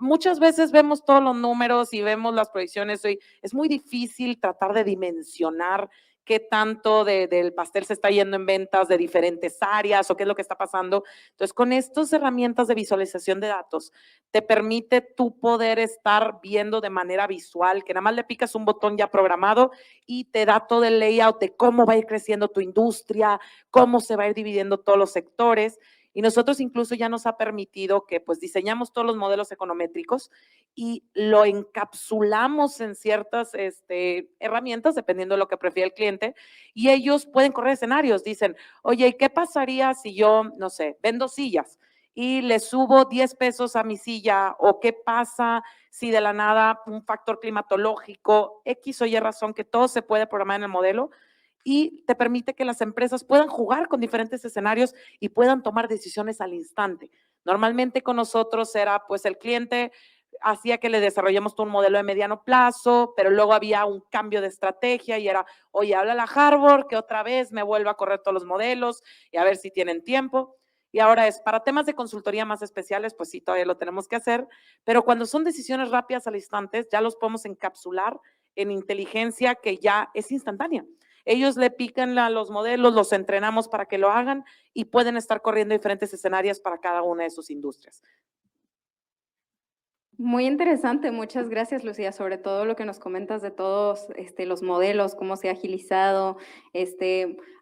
muchas veces vemos todos los números y vemos las proyecciones y es muy difícil tratar de dimensionar qué tanto del pastel se está yendo en ventas de diferentes áreas o qué es lo que está pasando. Entonces, con estas herramientas de visualización de datos, te permite tú poder estar viendo de manera visual, que nada más le picas un botón ya programado y te da todo el layout de cómo va a ir creciendo tu industria, cómo se va a ir dividiendo todos los sectores. Y nosotros incluso ya nos ha permitido que pues diseñamos todos los modelos econométricos y lo encapsulamos en ciertas herramientas, dependiendo de lo que prefiere el cliente, y ellos pueden correr escenarios. Dicen, oye, ¿qué pasaría si yo, no sé, vendo sillas y le subo 10 pesos a mi silla? ¿O qué pasa si de la nada un factor climatológico, X o Y razón, que todo se puede programar en el modelo? Y te permite que las empresas puedan jugar con diferentes escenarios y puedan tomar decisiones al instante. Normalmente con nosotros era pues el cliente hacía que le desarrollemos todo un modelo de mediano plazo, pero luego había un cambio de estrategia y era, oye, háblale a Harvard que otra vez me vuelva a correr todos los modelos y a ver si tienen tiempo. Y ahora es para temas de consultoría más especiales, pues sí, todavía lo tenemos que hacer, pero cuando son decisiones rápidas al instante, ya los podemos encapsular en inteligencia que ya es instantánea. Ellos le pican a los modelos, los entrenamos para que lo hagan y pueden estar corriendo diferentes escenarios para cada una de sus industrias. Muy interesante, muchas gracias, Lucía, sobre todo lo que nos comentas de todos los modelos, cómo se ha agilizado,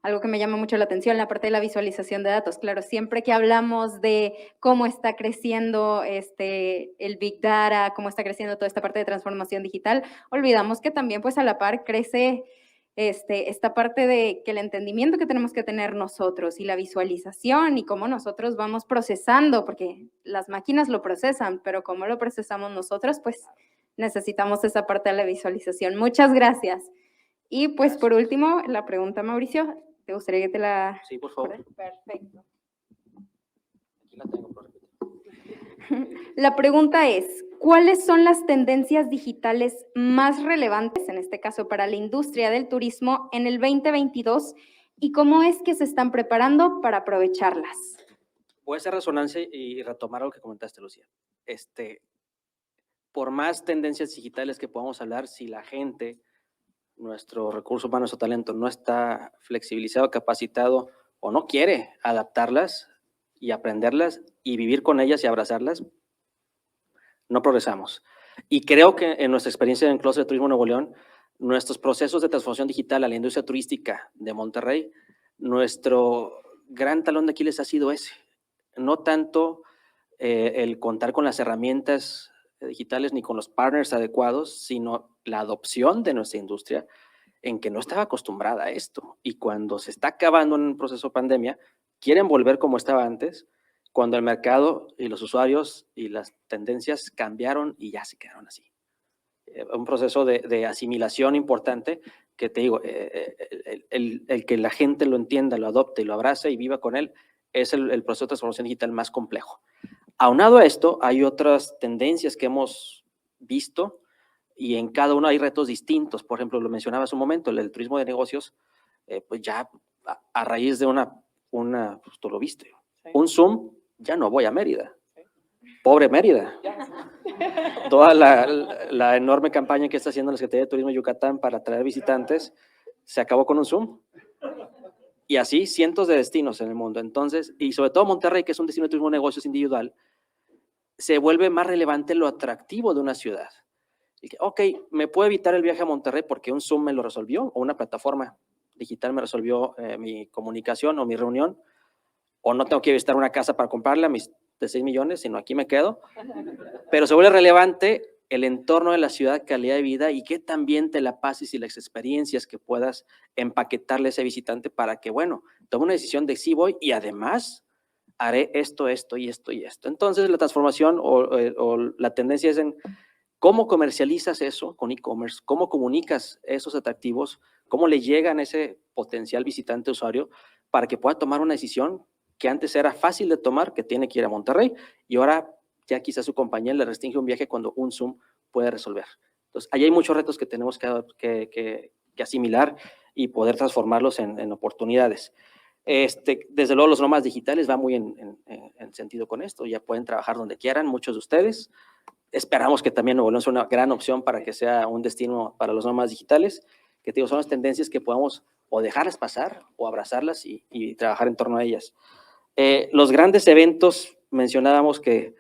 algo que me llama mucho la atención, la parte de la visualización de datos. Claro, siempre que hablamos de cómo está creciendo el Big Data, cómo está creciendo toda esta parte de transformación digital, olvidamos que también pues a la par crece esta parte de que el entendimiento que tenemos que tener nosotros y la visualización y cómo nosotros vamos procesando, porque las máquinas lo procesan, pero cómo lo procesamos nosotros, pues necesitamos esa parte de la visualización. Muchas gracias. Y pues Gracias. por último, la pregunta, Mauricio, ¿te gustaría que te la... Sí, por favor. Perfecto. Aquí la tengo, por repito. La pregunta es, ¿cuáles son las tendencias digitales más relevantes, en este caso para la industria del turismo, en el 2022 y cómo es que se están preparando para aprovecharlas? Voy a hacer resonancia y retomar lo que comentaste, Lucía. Por más tendencias digitales que podamos hablar, si la gente, nuestro recurso humano, nuestro talento, no está flexibilizado, capacitado o no quiere adaptarlas y aprenderlas y vivir con ellas y abrazarlas, no progresamos. Y creo que en nuestra experiencia en Clúster de Turismo Nuevo León, nuestros procesos de transformación digital a la industria turística de Monterrey, nuestro gran talón de Aquiles ha sido ese. No tanto el contar con las herramientas digitales ni con los partners adecuados, sino la adopción de nuestra industria en que no estaba acostumbrada a esto. Y cuando se está acabando en un proceso de pandemia, quieren volver como estaba antes, cuando el mercado y los usuarios y las tendencias cambiaron y ya se quedaron así. Un proceso de asimilación importante que te digo, el que la gente lo entienda, lo adopte, lo abrace y viva con él, es el proceso de transformación digital más complejo. Aunado a esto, hay otras tendencias que hemos visto y en cada uno hay retos distintos. Por ejemplo, lo mencionaba hace un momento, el turismo de negocios, pues ya a raíz de pues tú lo viste, Sí. un Zoom, ya no voy a Mérida. Sí. Pobre Mérida. toda la enorme campaña que está haciendo la Secretaría de Turismo de Yucatán para atraer visitantes se acabó con un Zoom. Y así cientos de destinos en el mundo. Entonces, y sobre todo Monterrey, que es un destino de turismo de negocios individual, se vuelve más relevante lo atractivo de una ciudad. Y que, ok, me puedo evitar el viaje a Monterrey porque un Zoom me lo resolvió, o una plataforma digital me resolvió mi comunicación o mi reunión, o no tengo que visitar una casa para comprarla de 6 millones, sino aquí me quedo. Pero se vuelve relevante el entorno de la ciudad, calidad de vida y que también te la pases y las experiencias que puedas empaquetarle a ese visitante para que, bueno, tome una decisión de sí voy y además haré esto, esto y esto y esto. Entonces la transformación o la tendencia es en cómo comercializas eso con e-commerce, cómo comunicas esos atractivos, cómo le llegan a ese potencial visitante usuario para que pueda tomar una decisión que antes era fácil de tomar, que tiene que ir a Monterrey, y ahora ya quizás su compañía le restringe un viaje cuando un Zoom puede resolver. Entonces, ahí hay muchos retos que tenemos que asimilar y poder transformarlos en oportunidades. Desde luego, los nómadas digitales van muy en sentido con esto, ya pueden trabajar donde quieran, muchos de ustedes. Esperamos que también Nuevo León sea una gran opción para que sea un destino para los nómadas digitales, que te digo, son las tendencias que podamos o dejarlas pasar o abrazarlas y trabajar en torno a ellas. Los grandes eventos, mencionábamos que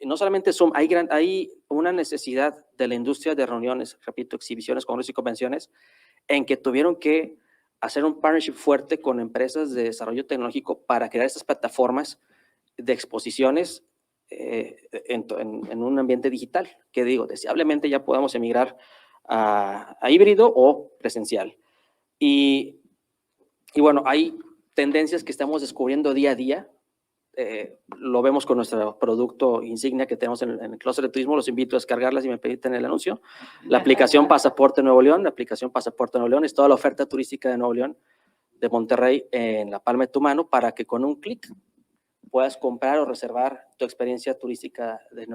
no solamente Zoom, hay una necesidad de la industria de reuniones, repito, exhibiciones, congresos y convenciones, en que tuvieron que hacer un partnership fuerte con empresas de desarrollo tecnológico para crear estas plataformas de exposiciones en un ambiente digital, que digo, deseablemente ya podamos emigrar a híbrido o presencial. Y bueno, hay tendencias que estamos descubriendo día a día. Lo vemos con nuestro producto insignia que tenemos en el clúster de turismo. Los invito a descargarla si me permiten el anuncio. La aplicación Pasaporte Nuevo León. La aplicación Pasaporte Nuevo León es toda la oferta turística de Nuevo León, de Monterrey, en la palma de tu mano, para que con un clic puedas comprar o reservar tu experiencia turística de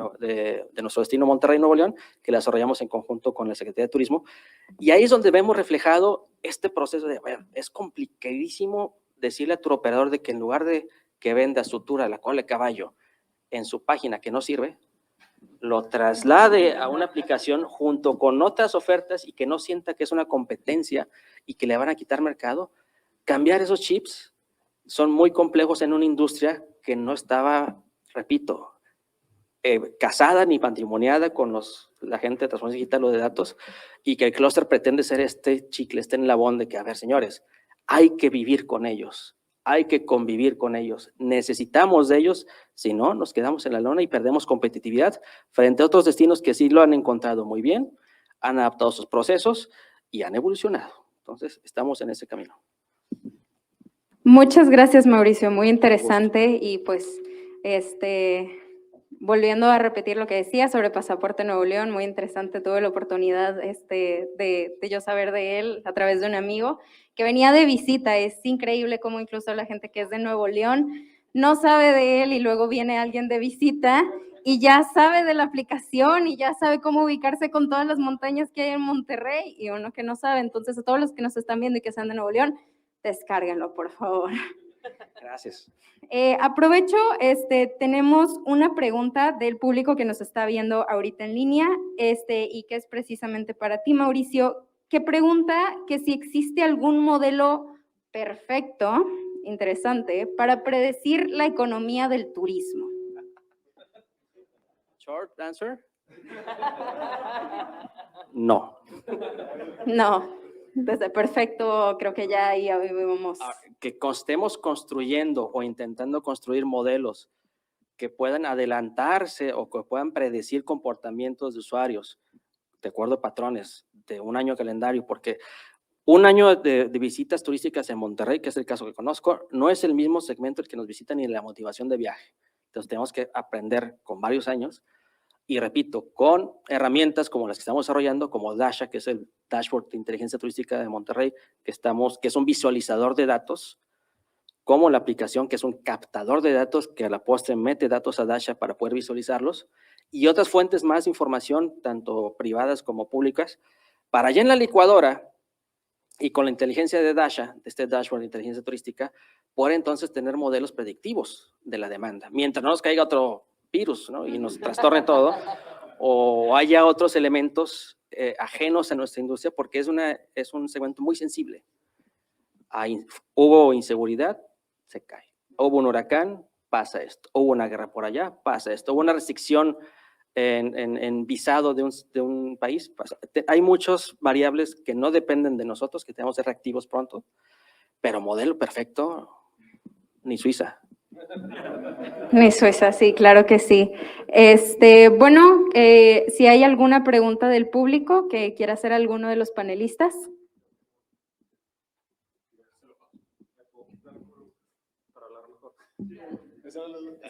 nuestro destino Monterrey, Nuevo León, que la desarrollamos en conjunto con la Secretaría de Turismo. Y ahí es donde vemos reflejado este proceso de, bueno, es complicadísimo decirle a tu operador de que en lugar de que venda su tour a la cola de caballo en su página que no sirve, lo traslade a una aplicación junto con otras ofertas y que no sienta que es una competencia y que le van a quitar mercado. Cambiar esos chips son muy complejos en una industria que no estaba, repito, casada ni patrimoniada con la gente de transformación digital o de datos, y que el clúster pretende ser este chicle, este enlabón de que, a ver, señores, hay que vivir con ellos, hay que convivir con ellos, necesitamos de ellos, si no, nos quedamos en la lona y perdemos competitividad frente a otros destinos que sí lo han encontrado muy bien, han adaptado sus procesos y han evolucionado. Entonces, estamos en ese camino. Muchas gracias, Mauricio, muy interesante. Y pues, volviendo a repetir lo que decía sobre Pasaporte Nuevo León, muy interesante, tuve la oportunidad de yo saber de él a través de un amigo que venía de visita. Es increíble cómo incluso la gente que es de Nuevo León no sabe de él y luego viene alguien de visita y ya sabe de la aplicación y ya sabe cómo ubicarse con todas las montañas que hay en Monterrey, y uno que no sabe. Entonces, a todos los que nos están viendo y que sean de Nuevo León, descárguenlo, por favor. Gracias. Aprovecho, tenemos una pregunta del público que nos está viendo ahorita en línea, y que es precisamente para ti, Mauricio, que pregunta que si existe algún modelo perfecto, interesante, para predecir la economía del turismo. Short answer. No. No, desde perfecto creo que ya ahí vivimos. Que estemos construyendo o intentando construir modelos que puedan adelantarse o que puedan predecir comportamientos de usuarios de acuerdo a patrones de un año calendario, porque un año de visitas turísticas en Monterrey, que es el caso que conozco, no es el mismo segmento el que nos visita ni la motivación de viaje. Entonces tenemos que aprender con varios años y, repito, con herramientas como las que estamos desarrollando, como Dasha, que es el Dashboard de Inteligencia Turística de Monterrey, que es un visualizador de datos, como la aplicación, que es un captador de datos, que a la postre mete datos a Dasha para poder visualizarlos, y otras fuentes más de información, tanto privadas como públicas, para allá en la licuadora, y con la inteligencia de Dasha, de este Dashboard de Inteligencia Turística, poder entonces tener modelos predictivos de la demanda. Mientras no nos caiga otro virus, ¿no? Y nos trastorne todo, o haya otros elementos ajenos a nuestra industria, porque es un segmento muy sensible. Hubo inseguridad, se cae. Hubo un huracán, pasa esto. Hubo una guerra por allá, pasa esto. Hubo una restricción en visado de un país, pasa. Hay muchas variables que no dependen de nosotros, que tenemos que ser reactivos pronto, pero modelo perfecto, ni Suiza. Ni Suiza, sí, claro que sí. Bueno, si hay alguna pregunta del público que quiera hacer alguno de los panelistas.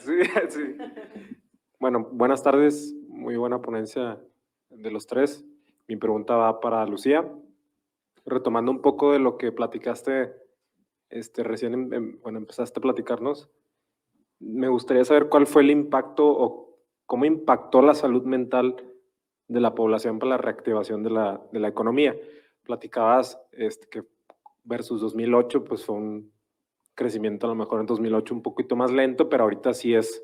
Sí, sí. Bueno, buenas tardes, muy buena ponencia de los tres. Mi pregunta va para Lucía. Retomando un poco de lo que platicaste recién, bueno, empezaste a platicarnos, me gustaría saber cuál fue el impacto o cómo impactó la salud mental de la población para la reactivación de la economía. Platicabas que versus 2008, pues fue un crecimiento a lo mejor en 2008 un poquito más lento, pero ahorita sí es,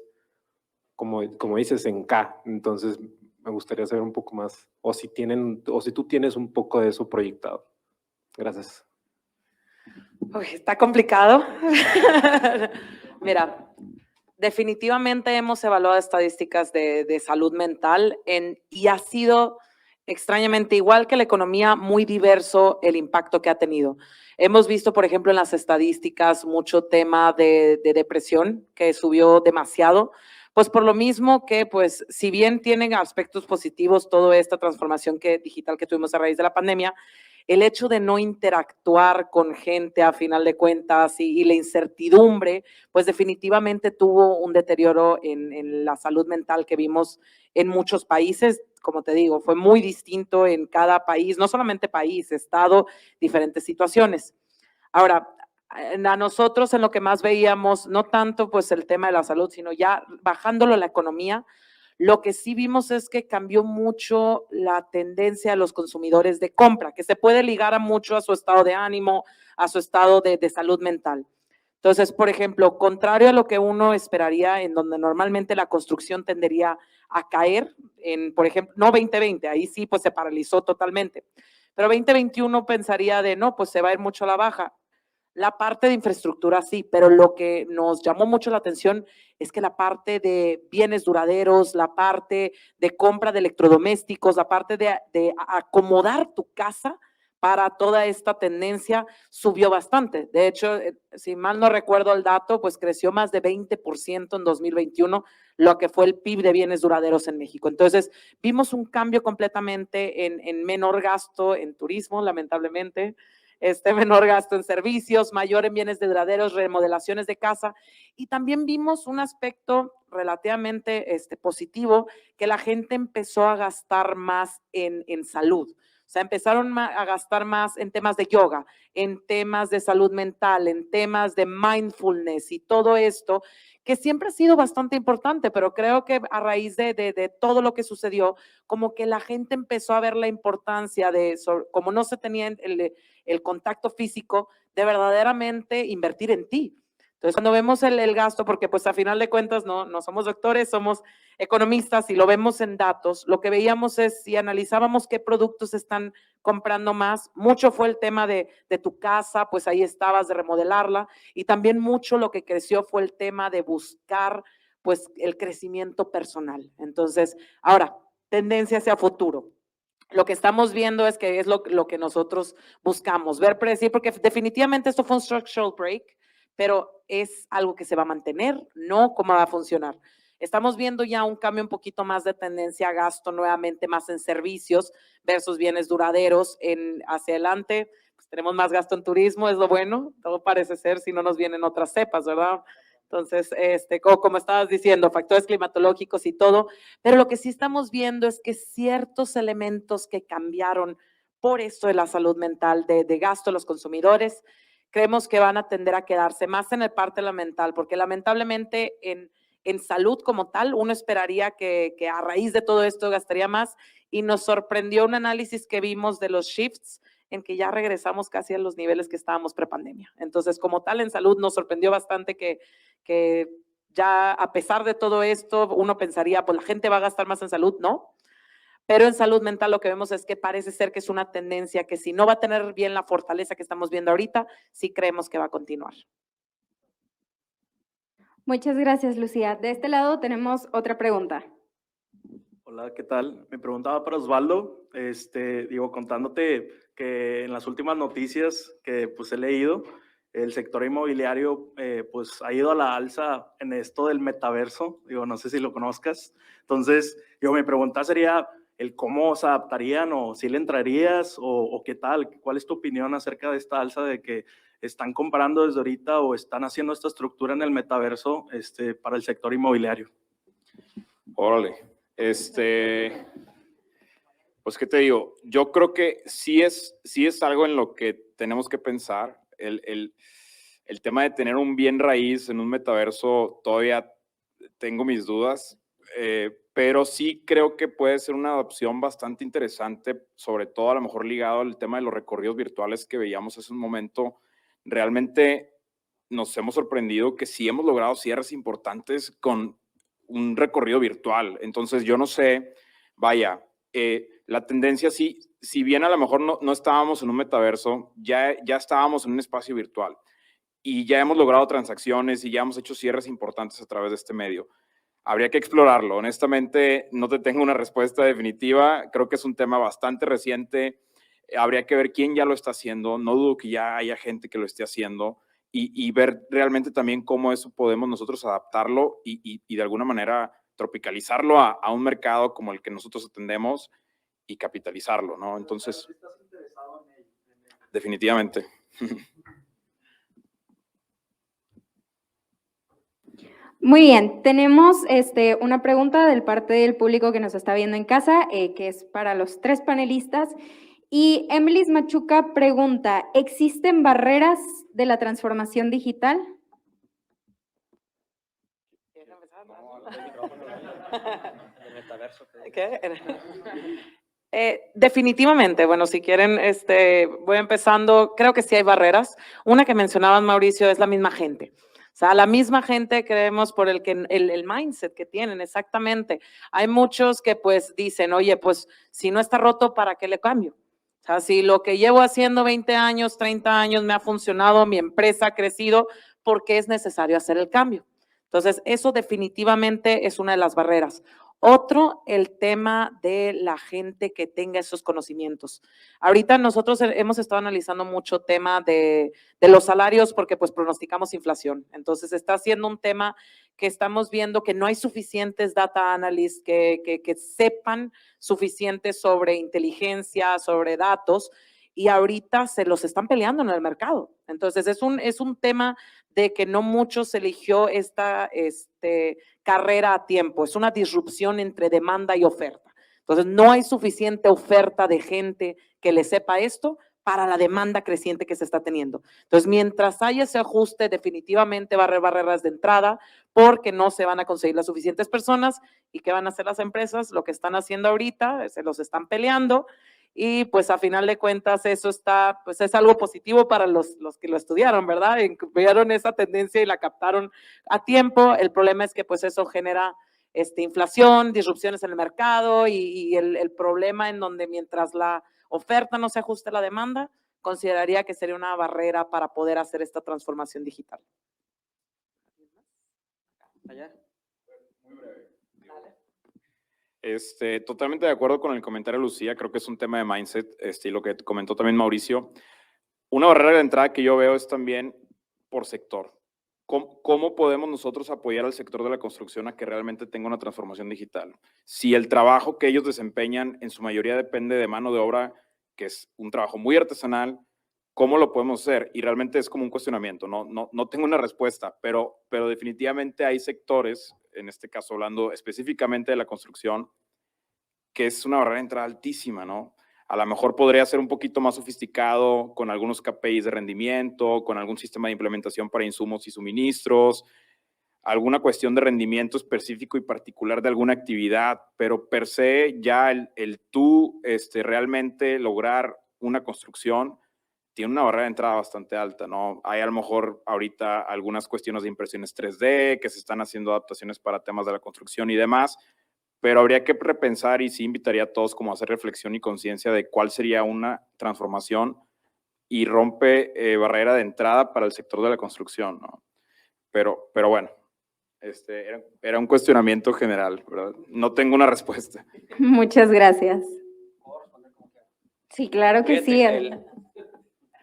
como dices, en K. Entonces, me gustaría saber un poco más, o si tú tienes un poco de eso proyectado. Gracias. Uy, está complicado. Mira, definitivamente hemos evaluado estadísticas de salud mental y ha sido extrañamente igual que la economía, muy diverso el impacto que ha tenido. Hemos visto, por ejemplo, en las estadísticas mucho tema de depresión, que subió demasiado, pues por lo mismo que, pues, si bien tienen aspectos positivos toda esta transformación digital que tuvimos a raíz de la pandemia, el hecho de no interactuar con gente a final de cuentas y la incertidumbre, pues definitivamente tuvo un deterioro en la salud mental que vimos en muchos países. Como te digo, fue muy distinto en cada país, no solamente país, estado, diferentes situaciones. Ahora, a nosotros en lo que más veíamos, no tanto pues el tema de la salud, sino ya bajándolo a la economía, lo que sí vimos es que cambió mucho la tendencia de los consumidores de compra, que se puede ligar mucho a su estado de ánimo, a su estado de salud mental. Entonces, por ejemplo, contrario a lo que uno esperaría, en donde normalmente la construcción tendería a caer, por ejemplo, no 2020, ahí sí pues se paralizó totalmente, pero 2021 pensaría no, pues se va a ir mucho a la baja. La parte de infraestructura sí, pero lo que nos llamó mucho la atención es que la parte de bienes duraderos, la parte de compra de electrodomésticos, la parte de acomodar tu casa para toda esta tendencia subió bastante. De hecho, si mal no recuerdo el dato, pues creció más de 20% en 2021, lo que fue el PIB de bienes duraderos en México. Entonces, vimos un cambio completamente en menor gasto en turismo, lamentablemente, menor gasto en servicios, mayor en bienes duraderos, remodelaciones de casa, y también vimos un aspecto relativamente positivo, que la gente empezó a gastar más en salud. O sea, empezaron a gastar más en temas de yoga, en temas de salud mental, en temas de mindfulness y todo esto, que siempre ha sido bastante importante, pero creo que a raíz de todo lo que sucedió, como que la gente empezó a ver la importancia como no se tenía el contacto físico, de verdaderamente invertir en ti. Entonces, cuando vemos el gasto, porque pues a final de cuentas no somos doctores, somos economistas y lo vemos en datos, lo que veíamos es, si analizábamos qué productos están comprando más, mucho fue el tema de tu casa, pues ahí estabas, de remodelarla, y también mucho lo que creció fue el tema de buscar pues el crecimiento personal. Entonces, ahora, tendencia hacia futuro. Lo que estamos viendo es que es lo que nosotros buscamos, ver, predecir, porque definitivamente esto fue un structural break, pero es algo que se va a mantener, no cómo va a funcionar. Estamos viendo ya un cambio un poquito más de tendencia a gasto nuevamente más en servicios versus bienes duraderos hacia adelante. Pues tenemos más gasto en turismo, es lo bueno, todo parece ser, si no nos vienen otras cepas, ¿verdad? Entonces, como estabas diciendo, factores climatológicos y todo, pero lo que sí estamos viendo es que ciertos elementos que cambiaron por esto de la salud mental, de gasto de los consumidores, creemos que van a tender a quedarse más en el parte de la mental, porque lamentablemente en salud como tal, uno esperaría que a raíz de todo esto gastaría más, y nos sorprendió un análisis que vimos de los shifts en que ya regresamos casi a los niveles que estábamos prepandemia. Entonces, como tal, en salud nos sorprendió bastante que ya a pesar de todo esto, uno pensaría, pues la gente va a gastar más en salud, ¿no? Pero en salud mental lo que vemos es que parece ser que es una tendencia que si no va a tener bien la fortaleza que estamos viendo ahorita, sí creemos que va a continuar. Muchas gracias, Lucía. De este lado tenemos otra pregunta. Hola, ¿qué tal? Me preguntaba para Osvaldo, contándote que en las últimas noticias que pues he leído, el sector inmobiliario pues ha ido a la alza en esto del metaverso, no sé si lo conozcas. Entonces, mi pregunta sería el cómo se adaptarían o si le entrarías o qué tal, cuál es tu opinión acerca de esta alza de que están comprando desde ahorita o están haciendo esta estructura en el metaverso para el sector inmobiliario. Órale, pues qué te digo, yo creo que sí es algo en lo que tenemos que pensar. El tema de tener un bien raíz en un metaverso todavía tengo mis dudas, pero sí creo que puede ser una opción bastante interesante, sobre todo a lo mejor ligado al tema de los recorridos virtuales que veíamos hace un momento. Realmente nos hemos sorprendido que sí hemos logrado cierres importantes con un recorrido virtual. Entonces yo no sé, vaya, la tendencia sí, si bien a lo mejor no estábamos en un metaverso, ya estábamos en un espacio virtual y ya hemos logrado transacciones y ya hemos hecho cierres importantes a través de este medio. Habría que explorarlo. Honestamente, no te tengo una respuesta definitiva. Creo que es un tema bastante reciente. Habría que ver quién ya lo está haciendo. No dudo que ya haya gente que lo esté haciendo y ver realmente también cómo eso podemos nosotros adaptarlo y de alguna manera tropicalizarlo a un mercado como el que nosotros atendemos y capitalizarlo, ¿no? Entonces, definitivamente. Muy bien, tenemos una pregunta del parte del público que nos está viendo en casa, que es para los tres panelistas. Y Emilis Machuca pregunta, ¿existen barreras de la transformación digital? Definitivamente, bueno, si quieren, voy empezando, creo que sí hay barreras. Una que mencionabas, Mauricio, es la misma gente. O sea, la misma gente creemos por el mindset que tienen, exactamente. Hay muchos que pues dicen, oye, pues si no está roto, ¿para qué le cambio? O sea, si lo que llevo haciendo 20 años, 30 años me ha funcionado, mi empresa ha crecido, ¿por qué es necesario hacer el cambio? Entonces, eso definitivamente es una de las barreras. Otro, el tema de la gente que tenga esos conocimientos. Ahorita nosotros hemos estado analizando mucho tema de los salarios porque pues pronosticamos inflación. Entonces está siendo un tema que estamos viendo que no hay suficientes data analysts que sepan suficiente sobre inteligencia, sobre datos, y ahorita se los están peleando en el mercado. Entonces es un tema de que no mucho se eligió esta carrera a tiempo. Es una disrupción entre demanda y oferta. Entonces no hay suficiente oferta de gente que le sepa esto para la demanda creciente que se está teniendo. Entonces, mientras haya ese ajuste, definitivamente va a haber barreras de entrada porque no se van a conseguir las suficientes personas. ¿Y qué van a hacer las empresas? Lo que están haciendo ahorita, se los están peleando. Y pues a final de cuentas eso está, pues es algo positivo para los que lo estudiaron, ¿verdad? Vieron esa tendencia y la captaron a tiempo. El problema es que pues eso genera inflación, disrupciones en el mercado y el problema en donde mientras la oferta no se ajuste a la demanda, consideraría que sería una barrera para poder hacer esta transformación digital. Allá. Muy breve. Totalmente de acuerdo con el comentario de Lucía, creo que es un tema de mindset, y lo que comentó también Mauricio. Una barrera de entrada que yo veo es también por sector. ¿Cómo podemos nosotros apoyar al sector de la construcción a que realmente tenga una transformación digital? Si el trabajo que ellos desempeñan en su mayoría depende de mano de obra, que es un trabajo muy artesanal, ¿cómo lo podemos hacer? Y realmente es como un cuestionamiento, no tengo una respuesta, pero definitivamente hay sectores, en este caso hablando específicamente de la construcción, que es una barrera de entrada altísima, ¿no? A lo mejor podría ser un poquito más sofisticado con algunos KPIs de rendimiento, con algún sistema de implementación para insumos y suministros, alguna cuestión de rendimiento específico y particular de alguna actividad, pero per se ya el tú realmente lograr una construcción tiene una barrera de entrada bastante alta, ¿no? Hay a lo mejor ahorita algunas cuestiones de impresiones 3D, que se están haciendo adaptaciones para temas de la construcción y demás, pero habría que repensar y sí invitaría a todos como a hacer reflexión y conciencia de cuál sería una transformación y rompe barrera de entrada para el sector de la construcción, ¿no? Pero bueno, era un cuestionamiento general, ¿verdad? No tengo una respuesta. Muchas gracias. Sí, claro que sí. Fíjate,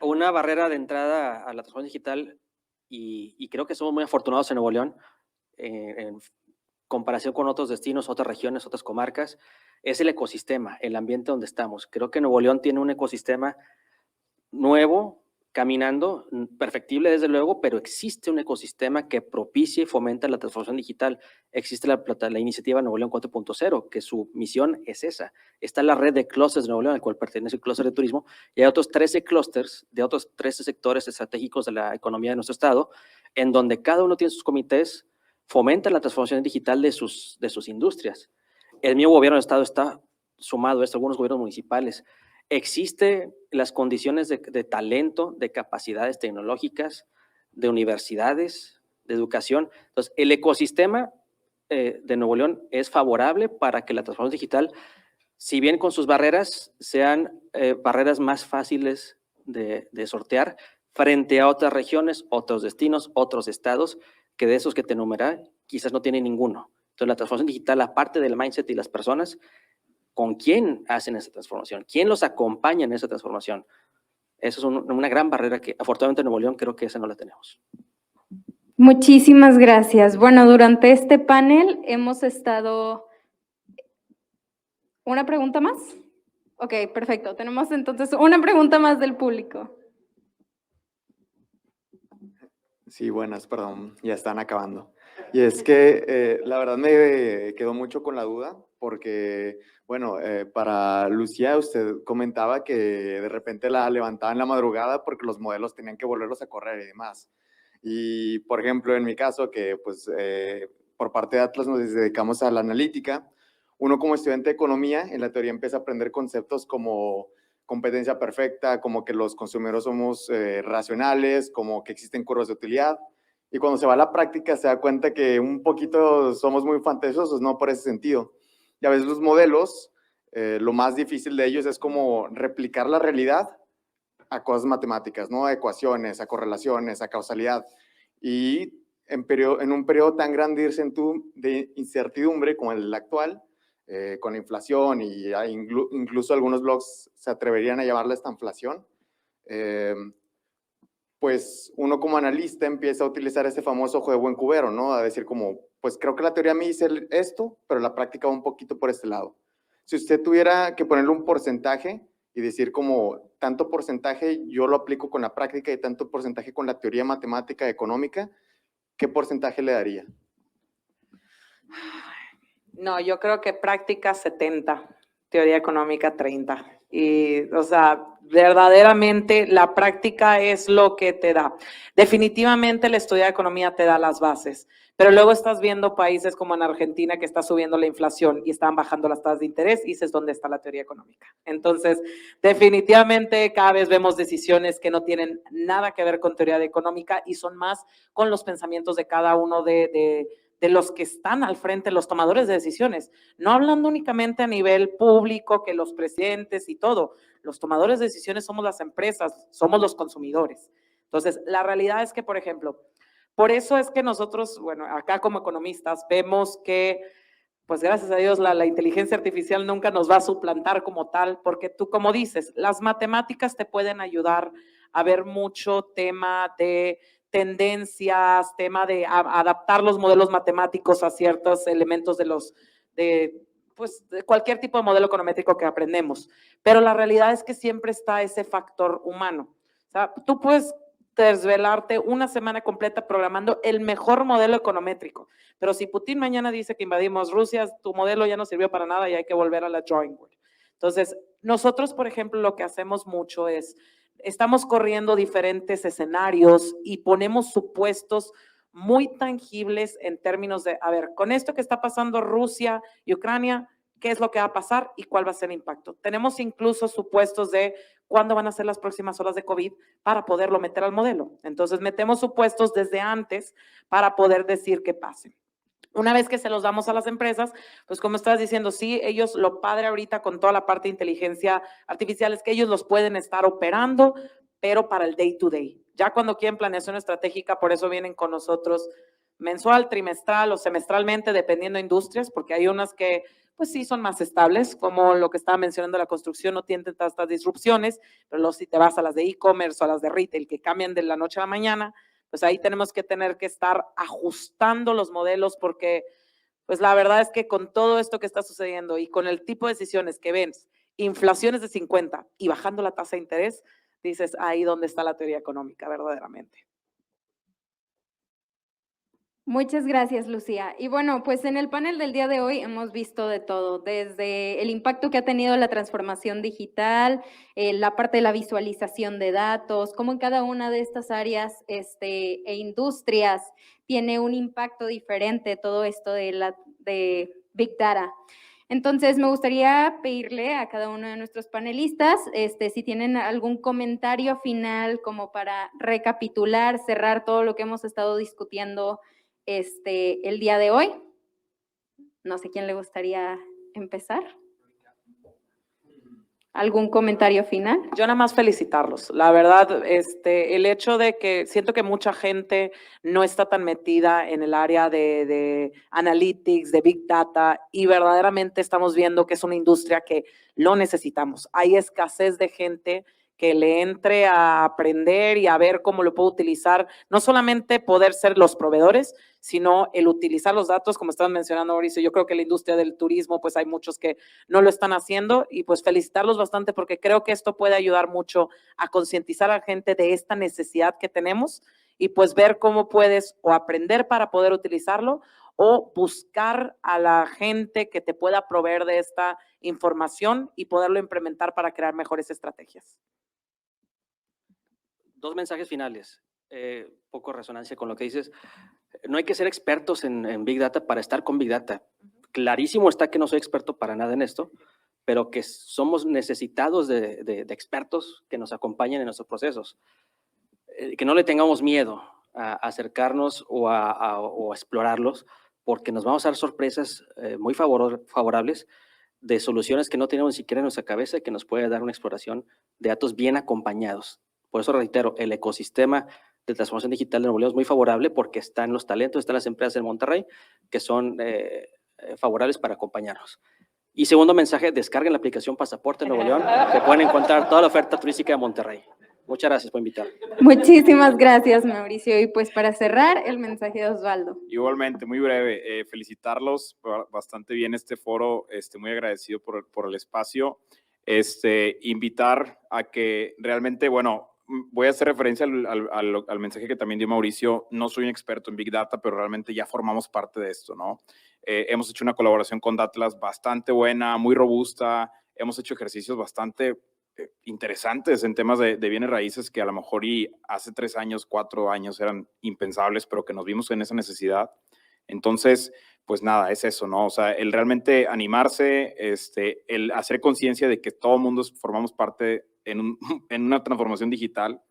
una barrera de entrada a la transformación digital, y creo que somos muy afortunados en Nuevo León, en comparación con otros destinos, otras regiones, otras comarcas, es el ecosistema, el ambiente donde estamos. Creo que Nuevo León tiene un ecosistema nuevo, caminando, perfectible desde luego, pero existe un ecosistema que propicia y fomenta la transformación digital. Existe la iniciativa Nuevo León 4.0, que su misión es esa. Está la red de clústeres de Nuevo León, al cual pertenece el clúster de turismo, y hay otros 13 clústeres de otros 13 sectores estratégicos de la economía de nuestro estado, en donde cada uno tiene sus comités, fomenta la transformación digital de sus industrias. El mismo gobierno del estado está sumado a esto, algunos gobiernos municipales. Existen las condiciones de talento, de capacidades tecnológicas, de universidades, de educación. Entonces, el ecosistema de Nuevo León es favorable para que la transformación digital, si bien con sus barreras, sean barreras más fáciles de sortear frente a otras regiones, otros destinos, otros estados, que de esos que te enumeré, quizás no tienen ninguno. Entonces, la transformación digital, aparte del mindset y las personas, ¿con quién hacen esa transformación? ¿Quién los acompaña en esa transformación? Eso es una gran barrera que afortunadamente en Nuevo León creo que esa no la tenemos. Muchísimas gracias. Bueno, durante este panel hemos estado... ¿Una pregunta más? Ok, perfecto. Tenemos entonces una pregunta más del público. Sí, buenas, perdón, ya están acabando. Y es que la verdad me quedó mucho con la duda porque, bueno, para Lucía usted comentaba que de repente la levantaba en la madrugada porque los modelos tenían que volverlos a correr y demás. Y, por ejemplo, en mi caso, que pues por parte de Atlas nos dedicamos a la analítica, uno como estudiante de economía, en la teoría empieza a aprender conceptos como competencia perfecta, como que los consumidores somos racionales, como que existen curvas de utilidad. Y cuando se va a la práctica se da cuenta que un poquito somos muy fantasiosos, ¿no? Por ese sentido. Y a veces los modelos, lo más difícil de ellos es como replicar la realidad a cosas matemáticas, ¿no? A ecuaciones, a correlaciones, a causalidad. Y en un periodo tan grande de incertidumbre como el actual, con la inflación y incluso algunos blogs se atreverían a llamarla esta inflación, pues uno como analista empieza a utilizar ese famoso ojo de buen cubero, ¿no? A decir como, pues creo que la teoría me dice esto, pero la práctica va un poquito por este lado. Si usted tuviera que ponerle un porcentaje y decir como tanto porcentaje yo lo aplico con la práctica y tanto porcentaje con la teoría matemática económica, ¿qué porcentaje le daría? No, yo creo que práctica 70, teoría económica 30. Y, o sea, verdaderamente la práctica es lo que te da. Definitivamente el estudio de economía te da las bases, pero luego estás viendo países como en Argentina que está subiendo la inflación y están bajando las tasas de interés y dices, ¿dónde está la teoría económica? Entonces, definitivamente cada vez vemos decisiones que no tienen nada que ver con teoría económica y son más con los pensamientos de cada uno de los que están al frente, los tomadores de decisiones, no hablando únicamente a nivel público, que los presidentes y todo, los tomadores de decisiones somos las empresas, somos los consumidores. Entonces, la realidad es que, por ejemplo, por eso es que nosotros, bueno, acá como economistas vemos que, pues gracias a Dios, la inteligencia artificial nunca nos va a suplantar como tal, porque tú, como dices, las matemáticas te pueden ayudar a ver mucho tema de tendencias, tema de adaptar los modelos matemáticos a ciertos elementos de cualquier tipo de modelo econométrico que aprendemos. Pero la realidad es que siempre está ese factor humano. O sea, tú puedes desvelarte una semana completa programando el mejor modelo econométrico, pero si Putin mañana dice que invadimos Rusia, tu modelo ya no sirvió para nada y hay que volver a la drawing board. Entonces, nosotros, por ejemplo, lo que hacemos mucho es estamos corriendo diferentes escenarios y ponemos supuestos muy tangibles en términos de, a ver, con esto que está pasando Rusia y Ucrania, qué es lo que va a pasar y cuál va a ser el impacto. Tenemos incluso supuestos de cuándo van a ser las próximas olas de COVID para poderlo meter al modelo. Entonces, metemos supuestos desde antes para poder decir qué pase. Una vez que se los damos a las empresas, pues como estás diciendo, sí, ellos, lo padre ahorita con toda la parte de inteligencia artificial es que ellos los pueden estar operando, pero para el day to day. Ya cuando quieren planeación estratégica, por eso vienen con nosotros mensual, trimestral o semestralmente, dependiendo de industrias, porque hay unas que pues sí son más estables, como lo que estaba mencionando la construcción, no tienen tantas disrupciones, pero luego si te vas a las de e-commerce o a las de retail que cambian de la noche a la mañana, pues ahí tenemos que tener que estar ajustando los modelos porque pues la verdad es que con todo esto que está sucediendo y con el tipo de decisiones que ven, inflaciones de 50 y bajando la tasa de interés, dices ahí donde está la teoría económica verdaderamente. Muchas gracias, Lucía. Y bueno, pues en el panel del día de hoy hemos visto de todo, desde el impacto que ha tenido la transformación digital, la parte de la visualización de datos, cómo en cada una de estas áreas e industrias tiene un impacto diferente todo esto de Big Data. Entonces, me gustaría pedirle a cada uno de nuestros panelistas si tienen algún comentario final como para recapitular, cerrar todo lo que hemos estado discutiendo el día de hoy. No sé quién le gustaría empezar. ¿Algún comentario final? Yo nada más felicitarlos. La verdad, el hecho de que siento que mucha gente no está tan metida en el área de analytics, de big data, y verdaderamente estamos viendo que es una industria que lo necesitamos. Hay escasez de gente que le entre a aprender y a ver cómo lo puedo utilizar, no solamente poder ser los proveedores, sino el utilizar los datos, como estaban mencionando, Mauricio. Yo creo que la industria del turismo, pues hay muchos que no lo están haciendo y pues felicitarlos bastante porque creo que esto puede ayudar mucho a concientizar a la gente de esta necesidad que tenemos y pues ver cómo puedes o aprender para poder utilizarlo o buscar a la gente que te pueda proveer de esta información y poderlo implementar para crear mejores estrategias. Dos mensajes finales, poco resonancia con lo que dices. No hay que ser expertos en Big Data para estar con Big Data. Clarísimo está que no soy experto para nada en esto, pero que somos necesitados de expertos que nos acompañen en nuestros procesos. Que no le tengamos miedo a acercarnos o a explorarlos, porque nos vamos a dar sorpresas muy favorables de soluciones que no tenemos ni siquiera en nuestra cabeza y que nos puede dar una exploración de datos bien acompañados. Por eso reitero, el ecosistema de transformación digital de Nuevo León es muy favorable porque están los talentos, están las empresas en Monterrey que son favorables para acompañarnos. Y segundo mensaje, descarguen la aplicación Pasaporte Nuevo León, que pueden encontrar toda la oferta turística de Monterrey. Muchas gracias por invitar. Muchísimas gracias, Mauricio. Y pues para cerrar, el mensaje de Osvaldo. Igualmente, muy breve, felicitarlos bastante bien este foro, muy agradecido por el espacio, invitar a que realmente, bueno, voy a hacer referencia al mensaje que también dio Mauricio. No soy un experto en Big Data, pero realmente ya formamos parte de esto, ¿no? Hemos hecho una colaboración con Datlas bastante buena, muy robusta. Hemos hecho ejercicios bastante interesantes en temas de bienes raíces que a lo mejor y hace 3 años, 4 años eran impensables, pero que nos vimos en esa necesidad. Entonces, pues nada, es eso, ¿no? O sea, el realmente animarse, el hacer conciencia de que todo el mundo formamos parte en una transformación digital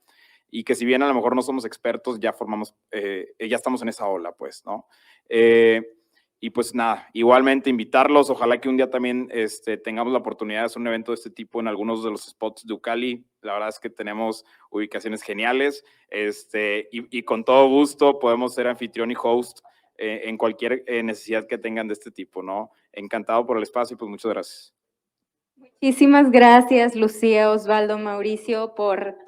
y que si bien a lo mejor no somos expertos, ya ya estamos en esa ola, pues, ¿no? Y pues nada, igualmente invitarlos, ojalá que un día también tengamos la oportunidad de hacer un evento de este tipo en algunos de los spots de Ucali. La verdad es que tenemos ubicaciones geniales y con todo gusto podemos ser anfitrión y host en cualquier necesidad que tengan de este tipo, ¿no? Encantado por el espacio y pues muchas gracias. Muchísimas gracias, Lucía, Osvaldo, Mauricio, por